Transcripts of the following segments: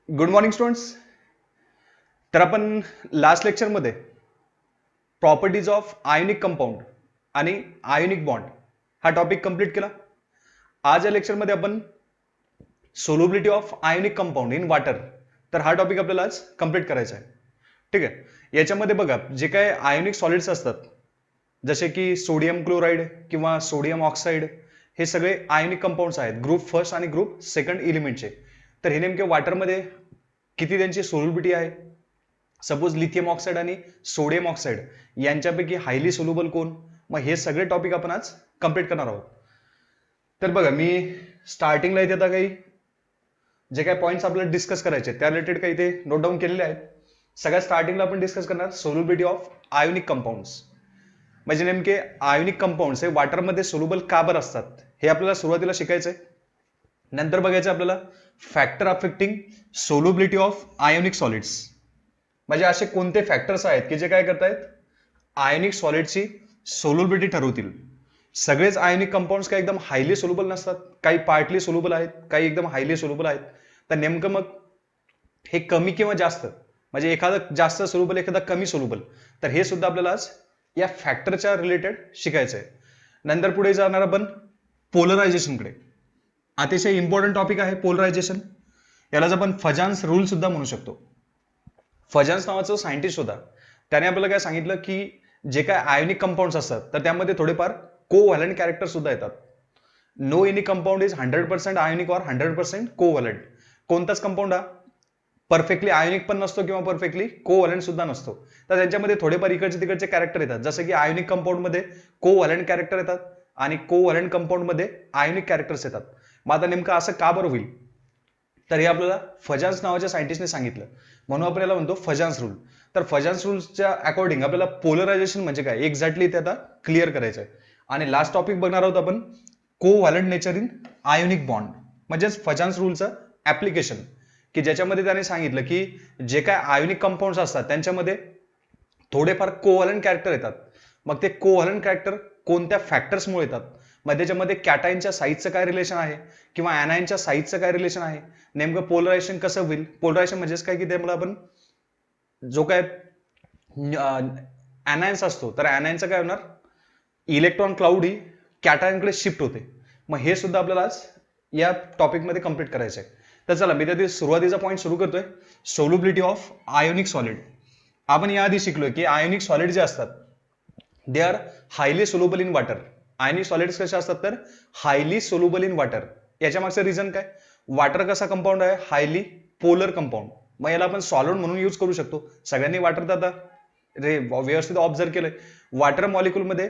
Good morning students. तर आपण last लेक्चरमध्ये प्रॉपर्टीज ऑफ आयोनिक कंपाऊंड आणि आयोनिक बॉन्ड हा टॉपिक कंप्लीट केला. आज या लेक्चरमध्ये आपण solubility of ionic compound in water, तर हा टॉपिक आपल्याला आज कंप्लीट करायचा आहे. ठीक आहे. याच्यामध्ये बघा, जे काय आयोनिक सॉलिड्स असतात जसे की सोडियम क्लोराईड किंवा सोडियम ऑक्साईड, हे सगळे आयोनिक कंपाऊंड्स आहेत, ग्रुप फर्स्ट आणि ग्रुप सेकंड एलिमेंटचे. तर हे नेमके वॉटरमध्ये किती त्यांची सोल्युबिलिटी आहे. सपोज लिथियम ऑक्साईड आणि सोडियम ऑक्साईड यांच्यापैकी हायली सोल्युबल कोण, मग हे सगळे टॉपिक आपण आज कंप्लीट करणार आहोत. तर बघा, मी स्टार्टिंगला इथे आता काही जे काही पॉईंट्स आपल्याला डिस्कस करायचे त्या रिलेटेड काही ते नोट डाऊन केलेले आहेत. सगळ्यात स्टार्टिंगला आपण डिस्कस करणार सोल्युबिलिटी ऑफ आयोनिक कंपाऊंड्स. म्हणजे नेमके आयोनिक कंपाऊंड्स हे वॉटरमध्ये सोल्युबल का बरं असतात हे आपल्याला सुरुवातीला शिकायचंय. नंतर बघायचं आपल्याला factor affecting solubility of ionic solids. म्हणजे असे कोणते फॅक्टर्स आहेत की जे काय करतायत आयोनिक सॉलिडची सोल्युबिलिटी ठरवतील. सगळेच आयोनिक कंपाऊंड्स काही एकदम हायली सोल्युबल नसतात, काही पार्टली सोल्युबल आहेत, काही एकदम हायली सोल्युबल आहेत. तर नेमकं मग हे कमी किंवा जास्त, म्हणजे एखादं जास्त सोल्युबल एखादा कमी सोल्युबल, तर हे सुद्धा आपल्याला आज या फॅक्टरच्या रिलेटेड शिकायचं आहे. नंतर पुढे जाणार आपण पोलरायझेशनकडे. अतिशय इम्पॉर्टंट टॉपिक आहे पोलरायझेशन. यालाच आपण फजान्स रूल सुद्धा म्हणू शकतो. फजान्स नावाचं सायंटिस्ट होता, त्याने आपल्याला काय सांगितलं की जे काय आयोनिक कंपाऊंड्स असतात तर त्यामध्ये थोडेफार कोव्हॅलंट कॅरेक्टर सुद्धा येतात. No any compound is 100% ionic or 100% covalent. कोणताच कंपाऊंड हा परफेक्टली आयोनिक पण नसतो किंवा परफेक्टली कोव्हॅलंट सुद्धा नसतो. तर त्यांच्यामध्ये थोडेफार इकडचे तिकडचे कॅरेक्टर येतात. जसं की आयोनिक कंपाऊंड मध्ये कोव्हॅलंट कॅरेक्टर येतात आणि कोव्हॅलंट कंपाऊंड मध्ये आयोनिक कॅरेक्टर्स येतात. मग आता नेमकं असं का बरं होईल, तर हे आपल्याला फजान्स नावाच्या सायंटिस्टने सांगितलं, म्हणून आपण याला म्हणतो फजान्स रूल. तर फजान्स रूलच्या अकॉर्डिंग आपल्याला पोलरायझेशन म्हणजे काय एक्झॅक्टली ते आता क्लिअर करायचं आहे. आणि लास्ट टॉपिक बघणार आहोत आपण covalent nature in ionic bond, म्हणजेच फजान्स रूलचं ऍप्लिकेशन, की ज्याच्यामध्ये त्याने सांगितलं की जे काय आयोनिक कंपाऊंड्स असतात त्यांच्यामध्ये थोडेफार कोव्हॅलंट कॅरेक्टर येतात. मग ते कोव्हॅलंट कॅरेक्टर कोणत्या फॅक्टर्समुळे येतात, मग त्याच्यामध्ये कॅटायनच्या साईजचं काय रिलेशन आहे किंवा ॲनायनच्या साईजचं काय रिलेशन आहे, नेमकं पोलरायझेशन कसं होईल. पोलरायझेशन म्हणजेच काय की त्यामुळे आपण जो काय ॲनायन्स असतो तर ॲनायनचं काय होणार, इलेक्ट्रॉन क्लाउड ही कॅटायनकडे शिफ्ट होते. मग हे सुद्धा आपल्याला आज या टॉपिकमध्ये कंप्लीट करायचं आहे. तर चला मी त्यातील सुरुवातीचा पॉईंट सुरू करतोय, सोल्युबिलिटी ऑफ आयोनिक सॉलिड. आपण याआधी शिकलोय की आयोनिक सॉलिड जे असतात दे are highly soluble in water. Ionic solids कसे असतात तर हायली सोल्युबल इन वॉटर. याच्या मागचं रिझन काय, वॉटर कसा कंपाऊंड आहे, हायली पोलर कंपाऊंड. मग याला आपण सॉलिड म्हणून यूज करू शकतो. सगळ्यांनी वॉटर आता व्यवस्थित ऑब्झर्व केलंय, वॉटर मॉलिक्यूलमध्ये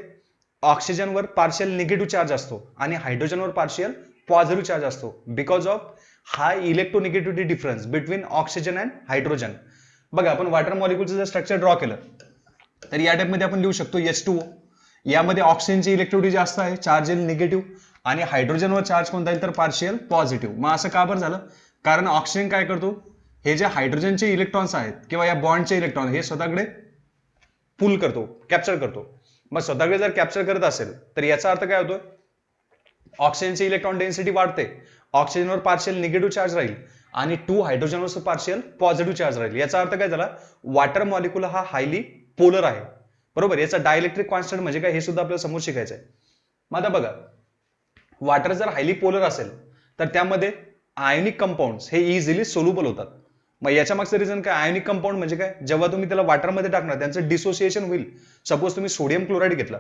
ऑक्सिजनवर पार्शियल निगेटिव्ह चार्ज असतो आणि हायड्रोजनवर पार्शियल पॉझिटिव्ह चार्ज असतो, because of high electronegativity difference between oxygen and hydrogen. बघा, आपण वॉटर मॉलिक्यूलचं जर स्ट्रक्चर ड्रॉ केलं तर या टाइपमध्ये आपण लिहू शकतो H2O. यामध्ये ऑक्सिजनची इलेक्ट्रिसिटी जास्त आहे, चार्ज येईल निगेटिव्ह, आणि हायड्रोजनवर चार्ज कोणता येईल तर पार्शियल पॉझिटिव्ह. मग असं का बरं झालं, कारण ऑक्सिजन काय करतो, हे जे हायड्रोजनचे इलेक्ट्रॉन्स आहेत किंवा या बॉन्डचे इलेक्ट्रॉन हे स्वतःकडे पुल करतो, कॅप्चर करतो. मग स्वतःकडे जर कॅप्चर करत असेल तर याचा अर्थ काय होतो, ऑक्सिजनची इलेक्ट्रॉन डेन्सिटी वाढते, ऑक्सिजनवर पार्शियल निगेटिव्ह चार्ज राहील आणि 2 हायड्रोजनवर पार्शियल पॉझिटिव्ह चार्ज राहील. याचा अर्थ काय झाला, वॉटर मॉलिक्यूल हा हायली पोलर आहे. बरोबर. याचा डायइलेक्ट्रिक कॉन्स्टंट म्हणजे काय हे सुद्धा आपल्याला समोर शिकायचं आहे. मग आता बघा, वॉटर जर हायली पोलर असेल तर त्यामध्ये आयोनिक कंपाऊंड्स हे इझिली सोल्युबल होतात. मग याच्या मागचं रिझन काय, आयोनिक कंपाऊंड म्हणजे काय, जेव्हा तुम्ही त्याला वॉटरमध्ये टाकणार त्यांचं डिसोसिएशन होईल. सपोज तुम्ही सोडियम क्लोराईड घेतला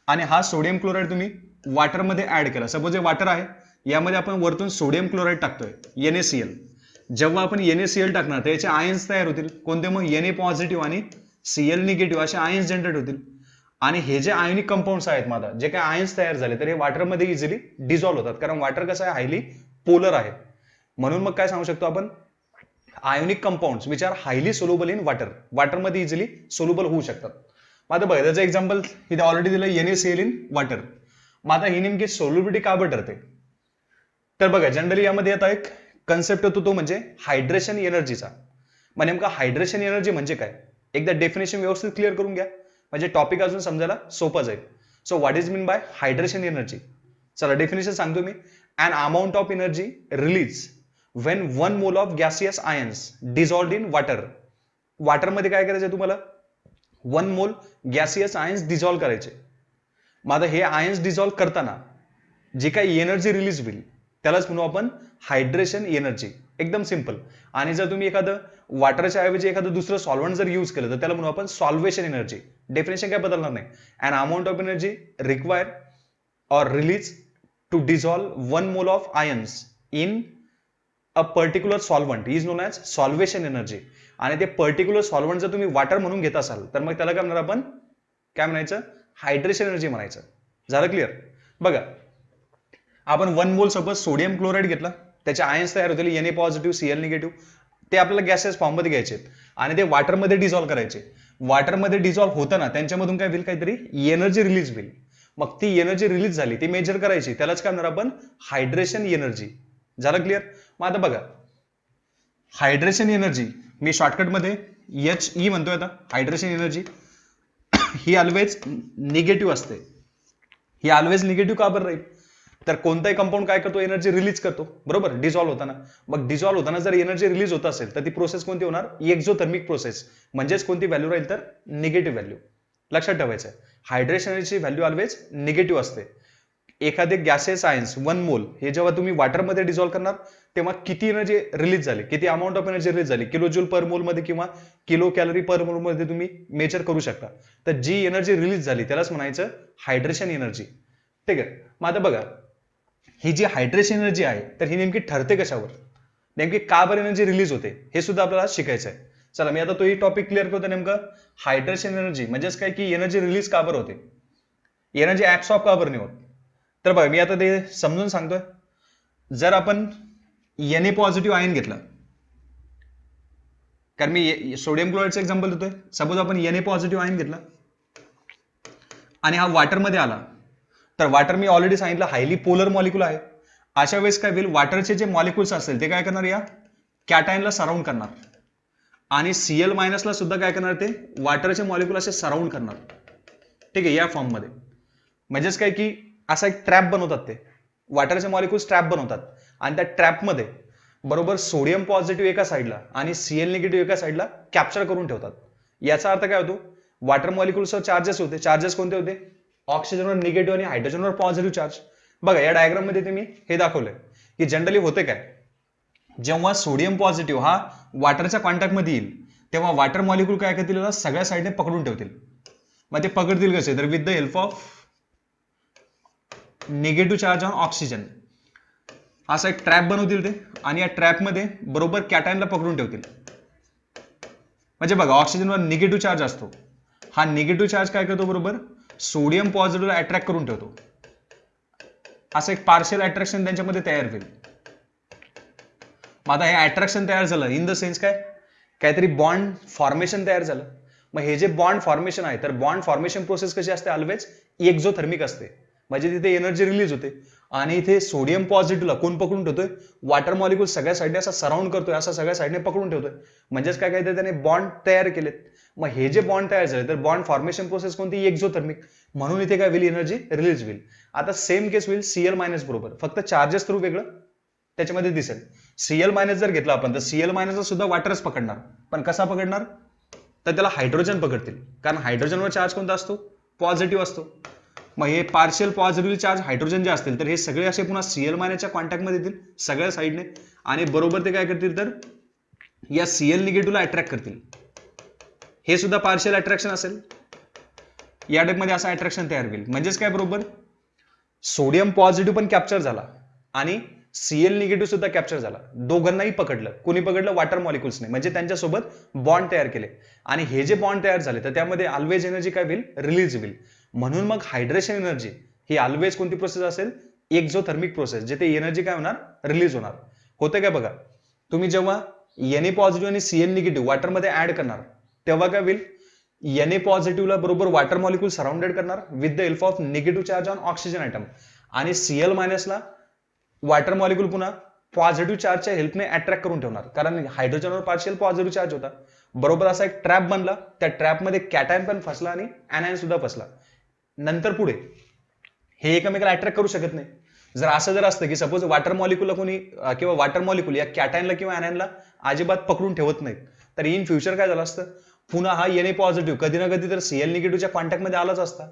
आणि हा सोडियम क्लोराईड तुम्ही वॉटरमध्ये ऍड केला. सपोज हे वॉटर आहे, यामध्ये आपण वरतून सोडियम क्लोराईड टाकतोय NaCl. जेव्हा आपण NaCl टाकणार तर याचे आयन्स तयार होतील कोणते, मग Na पॉझिटिव्ह आणि Cl निगेटिव्ह असे आयन्स जनरेट होतील. आणि हे जे आयोनिक कंपाऊंड्स आहेत माझा, जे काही आयन्स तयार झाले तर हे वॉटरमध्ये इझिली डिझॉल्व्ह होतात, कारण वॉटर कसं आहे, हायली पोलर आहे. म्हणून मग काय सांगू शकतो आपण, ionic compounds which are highly soluble in water, वॉटरमध्ये इझिली सोल्युबल होऊ शकतात. मग आता बघा, त्याचं एक्झाम्पल इथे ऑलरेडी दिलं NaCl इन वॉटर. मग आता ही नेमकी सोल्युबिलिटी का बरं ठरते, तर बघा जनरली यामध्ये आता एक कन्सेप्ट होतो तो म्हणजे हायड्रेशन एनर्जीचा. मग नेमका हायड्रेशन एनर्जी म्हणजे काय, एकदा डेफिनेशन व्यवस्थित क्लिअर करून घ्या म्हणजे टॉपिक अजून समजायला सोपं जाईल. So what is mean by hydration energy. चला डेफिनेशन सांगतो मी, an amount of energy release when 1 mole of gaseous ions dissolved in water. वॉटरमध्ये काय करायचं तुम्हाला, 1 मोल गॅसियस आयन्स डिझॉल्व्ह करायचे. मग आता हे आयन्स डिझॉल्व्ह करताना जी काही एनर्जी रिलीज होईल त्यालाच म्हणू आपण हायड्रेशन एनर्जी. एकदम सिंपल. आणि जर तुम्ही एखादं वॉटरच्या ऐवजी एखादं दुसरं सॉल्व्हंट जर यूज केलं तर त्याला म्हणू आपण सॉल्वेशन एनर्जी. डेफिनेशन काय बदलणार नाही. And amount of energy require or release to dissolve 1 mole of ions in a particular solvent is known as solvation energy. आणि ते पर्टिक्युलर सॉल्व्हंट जर तुम्ही वॉटर म्हणून घेत असाल तर मग त्याला काय म्हणणार आपण, काय म्हणायचं, हायड्रेशन एनर्जी म्हणायचं. झालं क्लिअर. बघा आपण 1 मोल सपोज सोडियम क्लोराईड घेतला, त्याचे आयन्स तयार होतील Na पॉझिटिव्ह Cl निगेटिव्ह. ते आपल्याला गॅसेस फॉर्ममध्ये घ्यायचे आणि ते वॉटरमध्ये डिझॉल्व्ह करायचे. वॉटरमध्ये डिझॉल्व्ह होताना त्यांच्यामधून काय होईल, काहीतरी एनर्जी रिलीज होईल. मग ती एनर्जी रिलीज झाली ती मेजर करायची, त्यालाच काय म्हणणार आपण हायड्रेशन एनर्जी. झालं क्लिअर. मग आता बघा हायड्रेशन एनर्जी मी शॉर्टकटमध्ये HE म्हणतोय. आता हायड्रेशन एनर्जी ही ऑलवेज निगेटिव्ह असते. ही ऑलवेज निगेटिव्ह का बरं राहील, तर कोणताही कंपाऊंड काय करतो, एनर्जी रिलीज करतो, बरोबर, डिझॉल्व्ह होताना. मग डिझॉल्व्ह होताना जर एनर्जी रिलीज होत असेल तर ती प्रोसेस कोणती होणार, एक्झोथर्मिक प्रोसेस. म्हणजेच कोणती व्हॅल्यू राहील तर निगेटिव्ह व्हॅल्यू. लक्षात ठेवायचं आहे hydration energy value always negative असते. एखादे गॅसेस आयन्स 1 मोल हे जेव्हा तुम्ही वॉटरमध्ये डिझॉल्व्ह करणार तेव्हा किती एनर्जी रिलीज झाली, किती अमाऊंट ऑफ एनर्जी रिलीज झाली, किलो जूल पर मोल मध्ये किंवा किलो कॅलरी पर मोल मध्ये तुम्ही मेजर करू शकता. तर जी एनर्जी रिलीज झाली त्यालाच म्हणायचं हायड्रेशन एनर्जी. ठीक आहे. मग आता बघा ही जी हायड्रेशन एनर्जी आहे तर ही नेमकी ठरते कशावर, नेमकी का बरं एनर्जी रिलीज होते हे सुद्धा आपल्याला शिकायचं आहे. चला मी आता तोही टॉपिक क्लिअर करतो. नेमकं हायड्रेशन एनर्जी म्हणजेच काय की एनर्जी रिलीज का बरं होते, एनर्जी ऍब्सॉर्ब का बरं नाही होत. तर बघा मी आता ते समजून सांगतोय. जर आपण Na पॉझिटिव्ह आयन घेतला, कारण मी सोडियम क्लोराईडचं एक्झाम्पल देतोय. सपोज आपण Na पॉझिटिव्ह आयन घेतला आणि हा वॉटरमध्ये आला, तर वॉटर मी ऑलरेडी सांगितलं हायली पोलर मॉलिक्यूल आहे. अशा वेळेस काय होईल, वॉटरचे जे मॉलिक्युल्स असतील ते काय करणार, या कॅटायनला सराउंड करणार आणि Cl मायनसला सुद्धा काय करणार, ते वॉटरचे मॉलिक्युल असे सराउंड करणार. ठीक आहे, या फॉर्म मध्ये. म्हणजेच काय की असा एक ट्रॅप बनवतात, ते वॉटरचे मॉलिक्युल्स ट्रॅप बनवतात आणि त्या ट्रॅपमध्ये बरोबर सोडियम पॉझिटिव्ह एका साईडला आणि Cl निगेटिव्ह एका साईडला कॅप्चर करून ठेवतात. याचा अर्थ काय होतो, वॉटर मॉलिक्युल्सवर चार्जेस होते. चार्जेस कोणते होते, ऑक्सिजनवर निगेटिव्ह आणि हायड्रोजनवर पॉझिटिव्ह चार्ज. बघा या डायग्राम मध्ये तुम्ही हे दाखवलंय की जनरली होते काय, जेव्हा सोडियम पॉझिटिव्ह हा वॉटरच्या कॉन्टॅक्ट मध्ये येईल तेव्हा वॉटर मॉलिक्यूल काय करतील, सगळ्या साईडने पकडून ठेवतील. मग ते पकडतील कसे, तर with the help of negative charge on oxygen. असा एक ट्रॅप बनवतील ते आणि या ट्रॅपमध्ये बरोबर कॅटायनला पकडून ठेवतील. म्हणजे बघा ऑक्सिजनवर निगेटिव्ह चार्ज असतो, हा निगेटिव्ह चार्ज काय करतो, बरोबर सोडियम पॉझिटिव्हला अट्रॅक्ट करून ठेवतो. असं एक पार्शियल अट्रॅक्शन त्यांच्यामध्ये तयार होईल. मग आता हे अट्रॅक्शन तयार झालं इन द सेन्स काय, काहीतरी बॉन्ड फॉर्मेशन तयार झालं. मग हे जे बॉन्ड फॉर्मेशन आहे तर बॉन्ड फॉर्मेशन प्रोसेस कशी असते, ऑलवेज एक्झोथर्मिक असते. म्हणजे तिथे एनर्जी रिलीज होते आणि इथे सोडियम पॉझिटिव्हला कोण पकडून ठेवतोय, वॉटर मॉलिक्यूल सगळ्या साईडने असा सराउंड करतोय, असा सगळ्या साईडने पकडून ठेवतोय. म्हणजेच काय काय त्याने बॉन्ड तयार केलेत. मग हे जे बॉन्ड तयार झाले तर बॉन्ड फॉर्मेशन प्रोसेस कोणती, एक्झोथर्मिक. म्हणून इथे काय होईल, एनर्जी रिलीज होईल. आता सेम केस होईल Cl मायनस बरोबर, फक्त चार्जेस थ्रू वेगळं त्याच्यामध्ये दिसेल. Cl मायनस जर घेतला आपण तर Cl मायनस सुद्धा वॉटरच पकडणार, पण कसा पकडणार, तर त्याला हायड्रोजन पकडतील. कारण हायड्रोजनवर चार्ज कोणता असतो, पॉझिटिव्ह असतो. मग हे पार्शियल पॉझिटिव्ह चार्ज हायड्रोजन जे असतील तर हे सगळे असे पुन्हा Cl मायनसच्या कॉन्टॅक्टमध्ये येतील सगळ्या साईडने आणि बरोबर ते काय करतील, तर या Cl निगेटिव्हला अट्रॅक्ट करतील. हे सुद्धा पार्शियल अट्रॅक्शन असेल. या टाईपमध्ये असं अट्रॅक्शन तयार होईल. म्हणजेच काय, बरोबर सोडियम पॉझिटिव्ह पण कॅप्चर झाला आणि Cl निगेटिव्ह सुद्धा कॅप्चर झाला. दोघांनाही पकडलं. कोणी पकडलं, वॉटर मॉलिक्युल्सने. म्हणजे त्यांच्यासोबत बॉन्ड तयार केले आणि हे जे बॉन्ड तयार झाले तर त्यामध्ये ऑलवेज एनर्जी काय होईल, रिलीज होईल. म्हणून मग हायड्रेशन एनर्जी ही ऑलवेज कोणती प्रोसेस असेल, एक्झोथर्मिक प्रोसेस, जिथे एनर्जी काय होणार, रिलीज होणार. होते काय बघा, तुम्ही जेव्हा Na पॉझिटिव्ह आणि Cl निगेटिव्ह वॉटरमध्ये ऍड करणार तेव्हा काय होईल, Na पॉझिटिव्हला बरोबर वॉटर मॉलिक्यूल सराउंडेड करणार with the help of negative charge on oxygen item आणि Cl मायनसला वॉटर मॉलिक्यूल पुन्हा पॉझिटिव्ह चार्जच्या हेल्पने अट्रॅक्ट करून ठेवणार. कारण हायड्रोजनवर पार्शियल पॉझिटिव्ह चार्ज होता. बरोबर असा एक ट्रॅप बनला, त्या ट्रॅपमध्ये कॅटायन पण फसला आणि ऍनायन सुद्धा फसला. नंतर पुढे हे एकमेकाला अट्रॅक्ट करू शकत नाही. जर असं जर असतं की सपोज वॉटर मॉलिक्यूलला कोणी किंवा वॉटर मॉलिक्यूल या कॅटायनला किंवा ऍनायनला अजिबात पकडून ठेवत नाहीत, तर इन फ्युचर काय झालं असतं, पुन्हा हा Na पॉझिटिव्ह कधी ना कधी तर Cl निगेटिव्हच्या कॉन्टॅक्टमध्ये आलाच असता.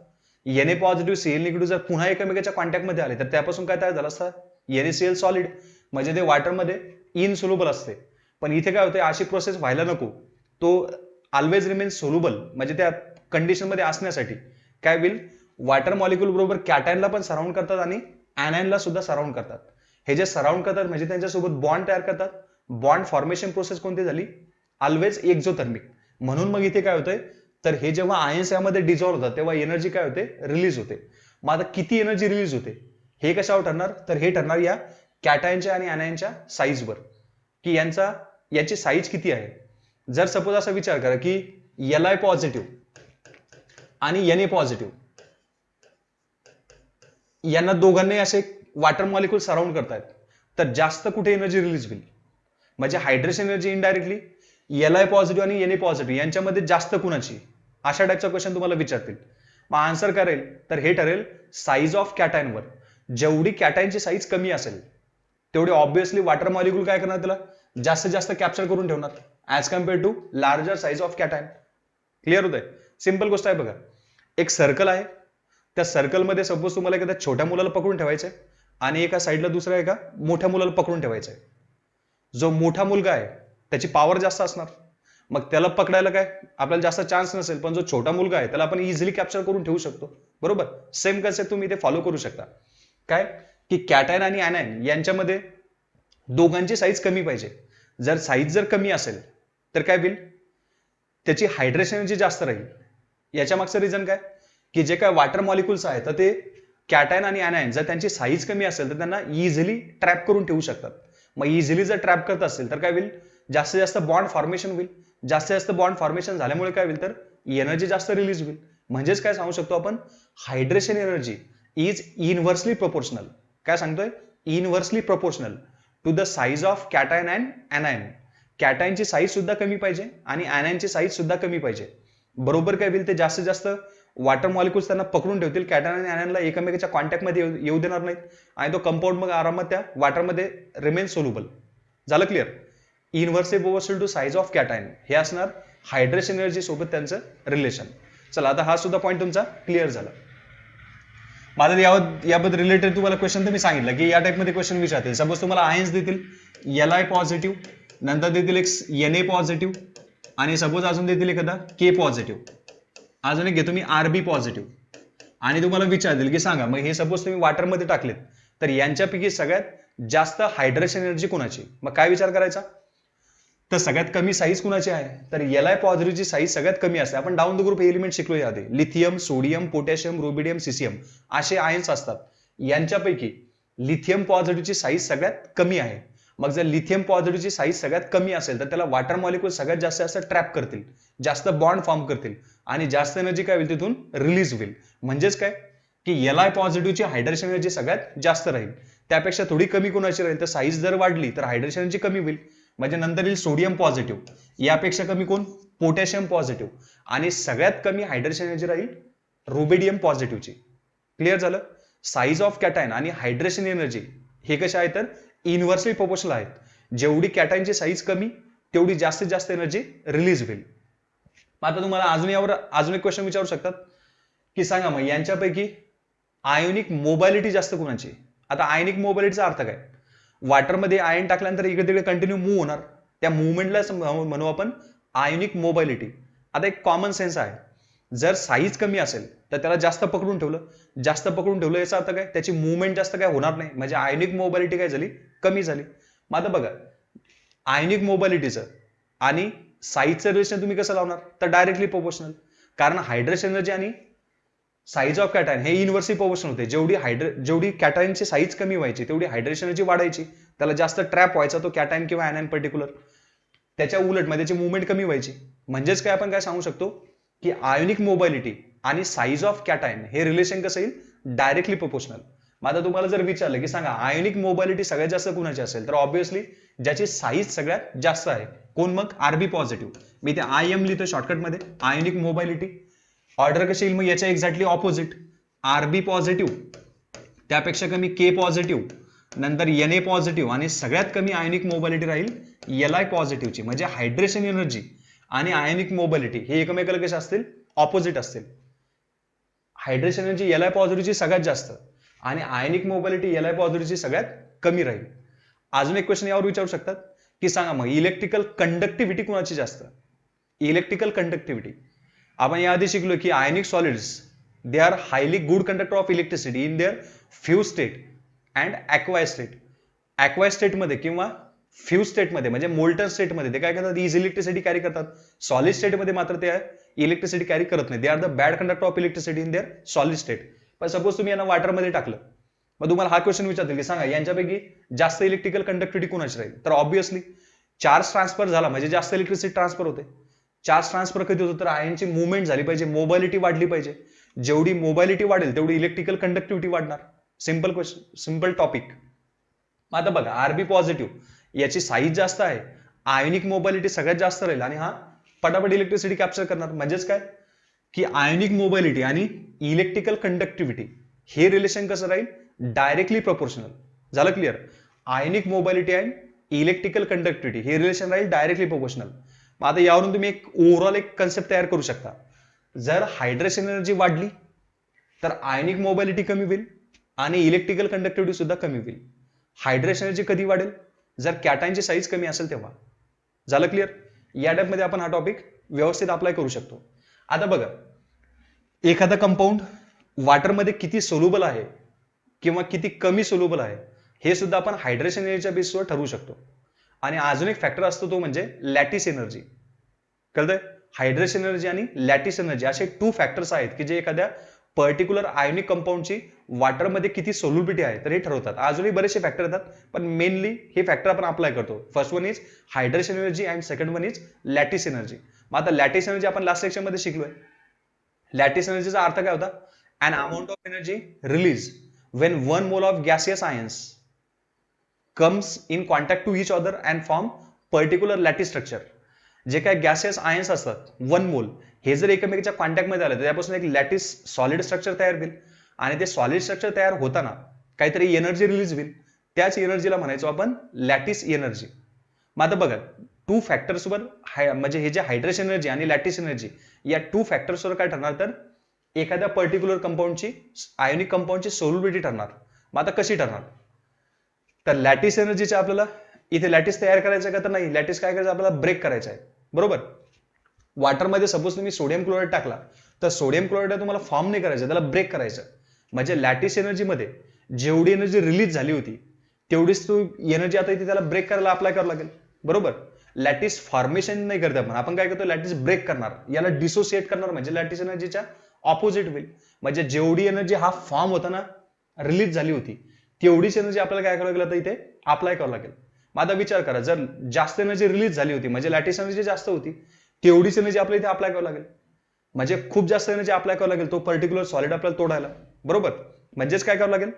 Na पॉझिटिव्ह Cl निगेटिव्ह जर पुन्हा एकमेकाच्या कॉन्टॅक्टमध्ये आले तर त्यापासून काय तयार झालं असतं, NaCl सॉलिड, म्हणजे ते वॉटरमध्ये इनसोल्युबल असते. पण इथे काय होते, अशी प्रोसेस व्हायला नको, तो ऑलवेज रिमेन सोल्युबल, म्हणजे त्या कंडिशनमध्ये असण्यासाठी काय होईल, वॉटर मॉलिक्यूल बरोबर कॅटायनला पण सराउंड करतात आणि ऍनायनला सुद्धा सराउंड करतात. हे जे सराउंड करतात म्हणजे त्यांच्यासोबत बॉन्ड तयार करतात. बॉन्ड फॉर्मेशन प्रोसेस कोणती झाली, ऑलवेज एक्झोथर्मिक. म्हणून मग इथे काय होतंय, तर हे जेव्हा आयन्स यामध्ये डिझॉल्व्ह होतात तेव्हा एनर्जी काय होते, रिलीज होते. मग आता किती एनर्जी रिलीज होते हे कशावर ठरणार, तर हे ठरणार या कॅटायनच्या आणि ऍनायनच्या साईजवर, की याची साईज किती आहे. जर सपोज असा विचार करा की Li पॉझिटिव्ह आणि Na पॉझिटिव्ह यांना दोघांनी असे वॉटर मॉलिक्यूल सराउंड करतायत, तर जास्त कुठे एनर्जी रिलीज होईल, म्हणजे hydration energy indirectly Li positive आणि Na पॉझिटिव्ह यांच्यामध्ये जास्त कुणाची, अशा टाईपचा क्वेश्चन तुम्हाला विचारतील. मग आन्सर करेल तर हे ठरेल साईज ऑफ कॅटायनवर. जेवढी कॅटायनची साईज कमी असेल तेवढे ऑब्व्हियसली वॉटर मॉलिक्यूल काय करणार, त्याला जास्तीत जास्त कॅप्चर करून ठेवणार as compare to larger size of cation. Clear होतंय, सिंपल गोष्ट आहे बघा. एक सर्कल आहे, त्या सर्कलमध्ये सपोज तुम्हाला एखाद्या छोट्या मुलाला पकडून ठेवायचंय आणि एका साईडला दुसऱ्या एका मोठ्या मुलाला पकडून ठेवायचंय. जो मोठा मुलगा आहे त्याची पॉवर जास्त असणार, मग त्याला पकडायला काय आपल्याला जास्त चान्स नसेल, पण जो छोटा मुलगा आहे त्याला आपण इझिली कॅप्चर करून ठेवू शकतो. बरोबर, सेम कन्सेप्ट तुम्ही इथे फॉलो करू शकता. काय की कॅटायन आणि ऍनायन यांच्यामध्ये दोघांची साईज कमी पाहिजे. जर साईज जर कमी असेल तर काय होईल, त्याची हायड्रेशन एनर्जी जास्त राहील. याच्या मागचं रिझन काय, की जे काय वॉटर मॉलिक्युल्स आहेत तर ते कॅटायन आणि ऍनायन जर त्यांची साईज कमी असेल तर त्यांना इझिली ट्रॅप करून ठेवू शकतात. मग इझिली जर ट्रॅप करत असेल तर काय होईल, जास्तीत जास्त बॉन्ड फॉर्मेशन होईल. जास्तीत जास्त बॉन्ड फॉर्मेशन झाल्यामुळे काय होईल, तर एनर्जी जास्त रिलीज होईल. म्हणजेच काय सांगू शकतो आपण, hydration energy is inversely proportional. काय सांगतोय, inversely proportional to the size of cation and anion. कॅटायनची साईज सुद्धा कमी पाहिजे आणि ऍनायनची साईज सुद्धा कमी पाहिजे. बरोबर काय होईल, ते जास्तीत जास्त वॉटर मॉलिक्युल्स त्यांना पकडून ठेवतील, कॅटायन आणि ऍनायनला एकमेकाच्या कॉन्टॅक्टमध्ये येऊ देणार नाहीत आणि तो कंपाऊंड मग आरामात त्या वॉटरमध्ये रिमेन सोल्युबल. झालं clear. Inversely proportional to size of cation हे असणार हायड्रेशन एनर्जी सोबत त्यांचं रिलेशन. चला आता हा सुद्धा पॉईंट तुमचा क्लिअर झाला. माझं याबद्दल रिलेटेड तुम्हाला क्वेश्चन तर मी सांगितलं की या टाईपमध्ये क्वेश्चन विचारतील. सपोज तुम्हाला आयन्स देतील Li पॉझिटिव्ह, नंतर देतील एक Na पॉझिटिव्ह आणि सपोज अजून देतील एखादा K पॉझिटिव्ह, अजून एक घेतो मी Rb पॉझिटिव्ह, आणि तुम्हाला विचारतील की सांगा मग हे सपोज तुम्ही वॉटरमध्ये टाकलेत तर यांच्यापैकी सगळ्यात जास्त हायड्रेशन एनर्जी कोणाची. मग काय विचार करायचा, तर सगळ्यात कमी साईज कुणाची आहे, तर Li पॉझिटिव्हची साईज सगळ्यात कमी असते. आपण डाऊन द ग्रुप एलिमेंट शिकलो याआधी, लिथियम, सोडियम, पोटॅशियम, रुबिडियम, सिसियम असे आयन्स असतात. यांच्यापैकी लिथियम पॉझिटिव्हची साईज सगळ्यात कमी आहे. मग जर लिथियम पॉझिटिव्हची साईज सगळ्यात कमी असेल तर त्याला वॉटर मॉलिक्यूल सगळ्यात जास्त ट्रॅप करतील, जास्त बॉन्ड फॉर्म करतील आणि जास्त एनर्जी काय होईल तिथून रिलीज होईल. म्हणजेच काय की Li पॉझिटिव्हची हायड्रेशन एनर्जी सगळ्यात जास्त राहील, त्यापेक्षा थोडी कमी कोणाची राहील, तर साईज जर वाढली तर हायड्रेशन एनर्जी कमी होईल. म्हणजे नंतर येईल सोडियम पॉझिटिव्ह, यापेक्षा कमी कोण, पोटॅशियम पॉझिटिव्ह, आणि सगळ्यात कमी हायड्रेशन एनर्जी राहील रुबिडियम पॉझिटिव्हची. क्लिअर झालं. साईज ऑफ कॅटायन आणि हायड्रेशन एनर्जी हे कसे आहेत, तर इनव्हर्सली प्रोपोर्शनल आहेत. जेवढी कॅटायनची साईज कमी तेवढी जास्तीत जास्त एनर्जी रिलीज होईल. आता तुम्हाला अजून एक क्वेश्चन विचारू शकतात की सांगा मग यांच्यापैकी आयोनिक मोबालिटी जास्त कुणाची. आता आयोनिक मोबालिटीचा अर्थ काय, वॉटरमध्ये आयन टाकल्यानंतर इकडे तिकडे कंटिन्यू मूव्ह होणार, त्या मुवमेंटला म्हणू आपण आयोनिक मोबालिटी. आता एक कॉमन सेन्स आहे, जर साईज कमी असेल तर त्याला जास्त पकडून ठेवलं याचा अर्थ काय, त्याची मुवमेंट जास्त काय होणार नाही, म्हणजे आयोनिक मोबालिटी काय झाली, कमी झाली. मग आता बघा आयोनिक मोबालिटीचं आणि साईजचं रिलेशन तुम्ही कसं लावणार, तर डायरेक्टली प्रोपोर्शनल. कारण हायड्रेशन एनर्जी आणि साईज ऑफ कॅटायन हे इनव्हर्सली प्रोपोर्शनल होते. जेवढी कॅटायनची साईज कमी व्हायची तेवढी हायड्रेशन एनर्जी वाढायची, त्याला जास्त ट्रॅप व्हायचा तो कॅटायन किंवा ऍनायन पर्टिक्युलर. त्याच्या उलट मध्ये त्याची मुवमेंट कमी व्हायची. म्हणजेच काय आपण काय सांगू शकतो की आयोनिक मोबालिटी आणि साईज ऑफ कॅटायन हे रिलेशन कसं येईल, डायरेक्टली प्रोपोर्शनल. मग आता तुम्हाला जर विचारलं की सांगा आयोनिक मोबालिटी सगळ्यात जास्त कुणाची असेल, तर ऑब्व्हियसली ज्याची साईज सगळ्यात जास्त आहे कोण, मग Rb पॉझिटिव्ह. मी ते IM लिहितो शॉर्टकटमध्ये, आयोनिक मोबालिटी. ऑर्डर कशी येईल मग याच्या एक्झॅक्टली ऑपोजिट, Rb पॉझिटिव्ह त्यापेक्षा कमी के पॉझिटिव्ह, नंतर एन ए पॉझिटिव्ह आणि सगळ्यात कमी आयनिक मोबिलिटी राहील एल आय पॉझिटिव्हची. म्हणजे हायड्रेशन एनर्जी आणि आयनिक मोबिलिटी हे एकमेकाला कसे असतील, ऑपोजिट असतील. हायड्रेशन एनर्जी एल आय पॉझिटिव्हची सगळ्यात जास्त आणि आयनिक मोबिलिटी एल आय पॉझिटिव्हची सगळ्यात कमी राहील. अजून एक क्वेश्चन यावर विचारू शकतात की सांगा मग इलेक्ट्रिकल कंडक्टिव्हिटी कोणाची जास्त. इलेक्ट्रिकल कंडक्टिव्हिटी आपण याआधी शिकलो की ionic solids they are highly good conductor of electricity in their fuse state and aqueous state. Aqueous स्टेटमध्ये किंवा फ्यूज स्टेटमध्ये म्हणजे मोल्टन स्टेटमध्ये ते काय करतात, इज इलेक्ट्रिसिटी कॅरी करतात. सॉलिड स्टेटमध्ये मात्र ते इलेक्ट्रिसिटी कॅरी करत नाही. They are the bad conductor of electricity in there solid state. पण सपोज तुम्ही यांना वॉटरमध्ये टाकलं, मग तुम्हाला हा क्वेश्चन विचारतील की सांगा यांच्यापैकी जास्त इलेक्ट्रिकल कंडक्टिव्हिटी कोणाची राहील. तर ऑब्व्हियसली चार्ज ट्रान्सफर झाला म्हणजे जास्त इलेक्ट्रिसिटी ट्रान्सफर होते. चार्ज ट्रान्सफर कधी होतो, तर आयनची मुवमेंट झाली पाहिजे, मोबालिटी वाढली पाहिजे. जेवढी मोबालिटी वाढेल तेवढी इलेक्ट्रिकल कंडक्टिव्हिटी वाढणार. Simple question, simple topic. आता बघा आरबी पॉझिटिव्ह याची साईज जास्त आहे, आयनिक मोबालिटी सगळ्यात जास्त राहील आणि हा पटापट इलेक्ट्रिसिटी कॅप्चर करणार. म्हणजेच काय की आयनिक मोबालिटी आणि इलेक्ट्रिकल कंडक्टिव्हिटी हे रिलेशन कसं राहील, डायरेक्टली प्रोपोर्शनल. झालं clear. Ionic mobility and electrical conductivity हे रिलेशन राहील डायरेक्टली प्रोपोर्शनल. मग आता यावरून तुम्ही एक ओव्हरऑल एक कन्सेप्ट तयार करू शकता. जर हायड्रेशन एनर्जी वाढली तर आयनिक मोबालिटी कमी होईल आणि इलेक्ट्रिकल कंडक्टिव्हिटी सुद्धा कमी होईल. हायड्रेशन एनर्जी कधी वाढेल, जर कॅटायनची साईज कमी असेल तेव्हा. झालं क्लिअर. या टाईपमध्ये आपण हा टॉपिक व्यवस्थित अप्लाय करू शकतो. आता बघा एखादा कंपाऊंड वॉटरमध्ये किती सोल्युबल आहे किंवा किती कमी सोल्युबल आहे हे सुद्धा आपण हायड्रेशन एनर्जीच्या बेसवर ठरवू शकतो. आणि अजून एक फॅक्टर असतो तो म्हणजे लॅटिस एनर्जी. कळतंय. हायड्रेशन एनर्जी आणि लॅटिस एनर्जी असे 2 फॅक्टर्स आहेत की जे एखाद्या पर्टिक्युलर आयोनिक कंपाऊंडची वॉटरमध्ये किती सोल्युबिलिटी आहे तर हे ठरवतात. अजूनही बरेचसे फॅक्टर येतात पण मेनली हे फॅक्टर आपण अप्लाय करतो. First one is hydration energy and second one is lattice energy. मग आता लॅटिस एनर्जी आपण लास्ट सेक्शनमध्ये शिकलोय. लॅटिस एनर्जीचा अर्थ काय होता, an amount of energy released when one mole of gaseous ions comes in contact to each other and form particular lattice structure. जे काय गॅसियस आयन्स असतात 1 मोल हे जर एकमेकांच्या कॉन्टॅक्टमध्ये आले तर त्यापासून एक लॅटिस सॉलिड स्ट्रक्चर तयार होईल आणि ते सॉलिड स्ट्रक्चर तयार होताना काहीतरी एनर्जी रिलीज होईल. त्याच एनर्जीला म्हणायचो आपण लॅटिस एनर्जी. मग आता बघा 2 फॅक्टर्सवर म्हणजे हे जे हायड्रेशन एनर्जी आणि लॅटिस एनर्जी या 2 फॅक्टर्सवर काय ठरणार, तर एखाद्या पर्टिक्युलर कंपाऊंडची आयोनिक कंपाऊंडची सोल्युबिलिटी ठरणार. मग आता कशी ठरणार, तर लॅटिस एनर्जीचे आपल्याला इथे लॅटिस तयार करायचं का, तर नाही, लॅटिस काय करायचं आपल्याला ब्रेक करायचं आहे. बरोबर. वॉटरमध्ये सपोज तुम्ही सोडियम क्लोराईड टाकला तर सोडियम क्लोराईड तुम्हाला फॉर्म नाही करायचं, त्याला ब्रेक करायचं. म्हणजे लॅटिस एनर्जीमध्ये जेवढी एनर्जी रिलीज झाली होती तेवढीच तो एनर्जी आता इथे त्याला ब्रेक करायला अप्लाय करावं लागेल. बरोबर. लॅटिस फॉर्मेशन नाही करत आपण काय करतो, लॅटिस ब्रेक करणार, याला डिसोसिएट करणार. म्हणजे लॅटिस एनर्जीच्या ऑपोजिट होईल. म्हणजे जेवढी एनर्जी हा फॉर्म होता ना, रिलीज झाली होती, तेवढीच एनर्जी आपल्याला काय करावं लागेल, तर इथे अप्लाय करावं लागेल. मग आता विचार करा, जर जास्त एनर्जी रिलीज झाली होती म्हणजे लॅटिस एनर्जी जास्त होती, तेवढीच एनर्जी आपल्याला इथे अप्लाय करावं लागेल. म्हणजे खूप जास्त एनर्जी अप्लाय करावं लागेल तो पर्टिक्युलर सॉलिड आपल्याला तोडायला. बरोबर. म्हणजेच काय करावं लागेल,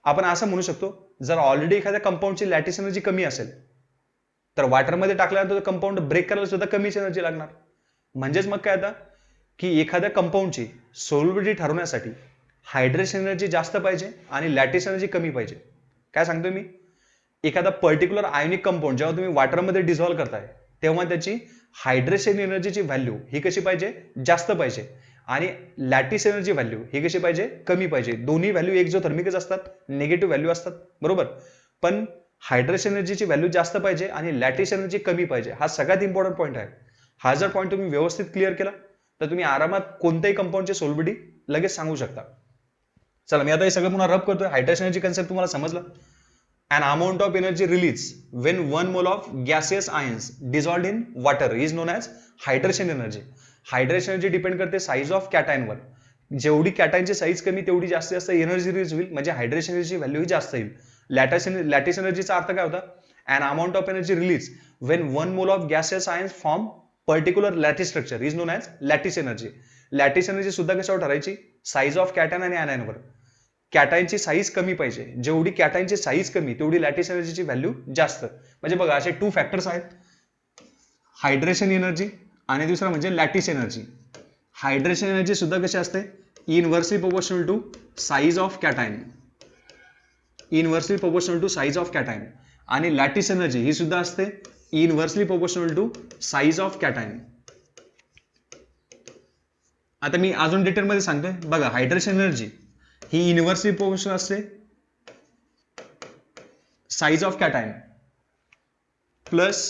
आपण असं म्हणू शकतो, जर ऑलरेडी एखाद्या कंपाऊंडची लॅटिस एनर्जी कमी असेल तर वॉटरमध्ये टाकल्यानंतर कंपाऊंड ब्रेक करायला सुद्धा कमीच एनर्जी लागणार. म्हणजेच मग काय आता की एखाद्या कंपाऊंडची सोल्युबिलिटी ठरवण्यासाठी हायड्रेशन एनर्जी जास्त पाहिजे आणि लॅटिस एनर्जी कमी पाहिजे. काय सांगतोय मी, एखादा पर्टिक्युलर आयोनिक कंपाऊंड जेव्हा तुम्ही वॉटरमध्ये डिझॉल्व्ह करताय तेव्हा त्याची हायड्रेशन एनर्जीची व्हॅल्यू ही कशी पाहिजे, जास्त पाहिजे, आणि लॅटिस एनर्जी व्हॅल्यू ही कशी पाहिजे, कमी पाहिजे. दोन्ही व्हॅल्यू एक्झोथर्मिकच असतात, निगेटिव्ह व्हॅल्यू असतात. बरोबर. पण हायड्रेशन एनर्जीची व्हॅल्यू जास्त पाहिजे आणि लॅटिस एनर्जी कमी पाहिजे, हा सगळ्यात इम्पॉर्टंट पॉईंट आहे. हा जर पॉईंट तुम्ही व्यवस्थित क्लिअर केला तर तुम्ही आरामात कोणत्याही कंपाऊंडची सोल्युबिलिटी लगेच सांगू शकता. चला मी आता हे सगळं पुन्हा रब करतोय. हायड्रेशन एनर्जी कन्सेप्ट तुम्हाला समजला. An amount of energy released when 1 mole of gaseous ions dissolved in water is known as hydration energy. Hydration energy depend करते साईज ऑफ कॅटायनवर. जेवढी कॅटायनची साईज कमी तेवढी जास्तीत जास्त एनर्जी रिलीज होईल, म्हणजे हायड्रेशन एनर्जी व्हॅल्यू ही जास्त येईल. लॅटिस एनर्जीचा अर्थ काय होता, an amount of energy released when 1 mole of gaseous ions form particular lattice structure is known as lattice energy. Lattice energy सुद्धा कशावर ठरायची, साईज ऑफ कॅटायन आणि ऍनायनवर. कॅटायनची साईज कमी पाहिजे, जेवढी कॅटायनची साईज कमी तेवढी लॅटिस एनर्जीची व्हॅल्यू जास्त. म्हणजे बघा असे 2 फॅक्टर्स आहेत, हायड्रेशन एनर्जी आणि दुसरा म्हणजे लॅटिस एनर्जी. हायड्रेशन एनर्जी सुद्धा कशी असते, inversely proportional to size of cation. Inversely proportional to size of cation आणि लॅटिस एनर्जी ही सुद्धा असते inversely proportional to size of cation. आता मी अजून डिटेलमध्ये सांगतोय बघा. हायड्रेशन एनर्जी ही इनव्हर्सली प्रोपोर्शनल असते size of cation plus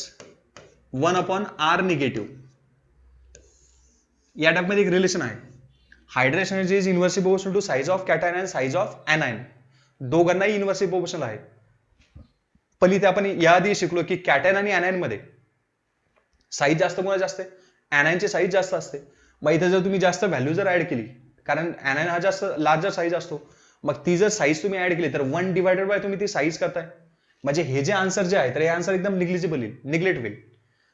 1/r negative. या टाईपमध्ये एक रिलेशन आहे. Hydration energy is inversely proportional to size of cation and size of anion. दोघांनाही इनव्हर्सली प्रोपोर्शनल आहे. पण इथे आपण याआधी शिकलो की कॅटायन आणि एनायन मध्ये साईज जास्त कोणा जास्त आहे, एनायनची साईज जास्त असते. मग इथे जर तुम्ही जास्त व्हॅल्यू जर ऍड केली, कारण एनायन हा जास्त लार्जर साईज असतो, मग ती जर साईज तुम्ही ऍड केली तर 1 डिवायडेड बाय तुम्ही ती साईज करताय. म्हणजे हे जे आन्सर जे आहे तर हे आन्सर एकदम निग्लिजिबल येईल, निग्लेक्ट होईल.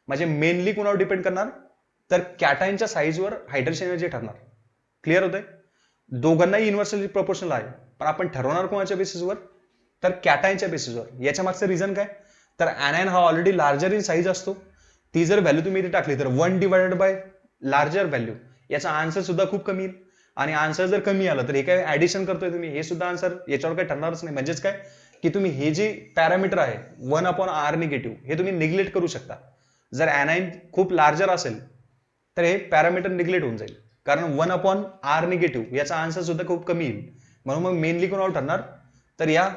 म्हणजे मेनली कोणावर डिपेंड करणार तर कॅटायनच्या साईजवर हायड्रेशन एनर्जी ठरणार. क्लिअर होतंय. दोघांनाही युनिव्हर्सली प्रोपोर्शनल आहे, पण आपण ठरवणार कोणाच्या बेसिसवर तर कॅटायनच्या बेसिसवर. याच्या मागचं रिझन काय तर एनायन हा ऑलरेडी लार्जर इन साईज असतो. ती जर व्हॅल्यू तुम्ही इथे टाकली तर 1 डिवायडेड बाय लार्जर व्हॅल्यू, याचा आन्सर सुद्धा खूप कमी येईल. आणि आन्सर जर कमी आलं तर हे काय ऍडिशन करतोय तुम्ही, हे सुद्धा आन्सर याच्यावर काही ठरणारच नाही. म्हणजेच काय की तुम्ही हे जे पॅरामीटर आहे 1/r निगेटिव्ह हे तुम्ही निग्लेक्ट करू शकता. जर एनायन खूप लार्जर असेल तर हे पॅरामीटर निग्लेक्ट होऊन जाईल, कारण 1/r निगेटिव्ह याचा आन्सर सुद्धा खूप कमी येईल. म्हणून मग मेनली कोणावर ठरणार तर या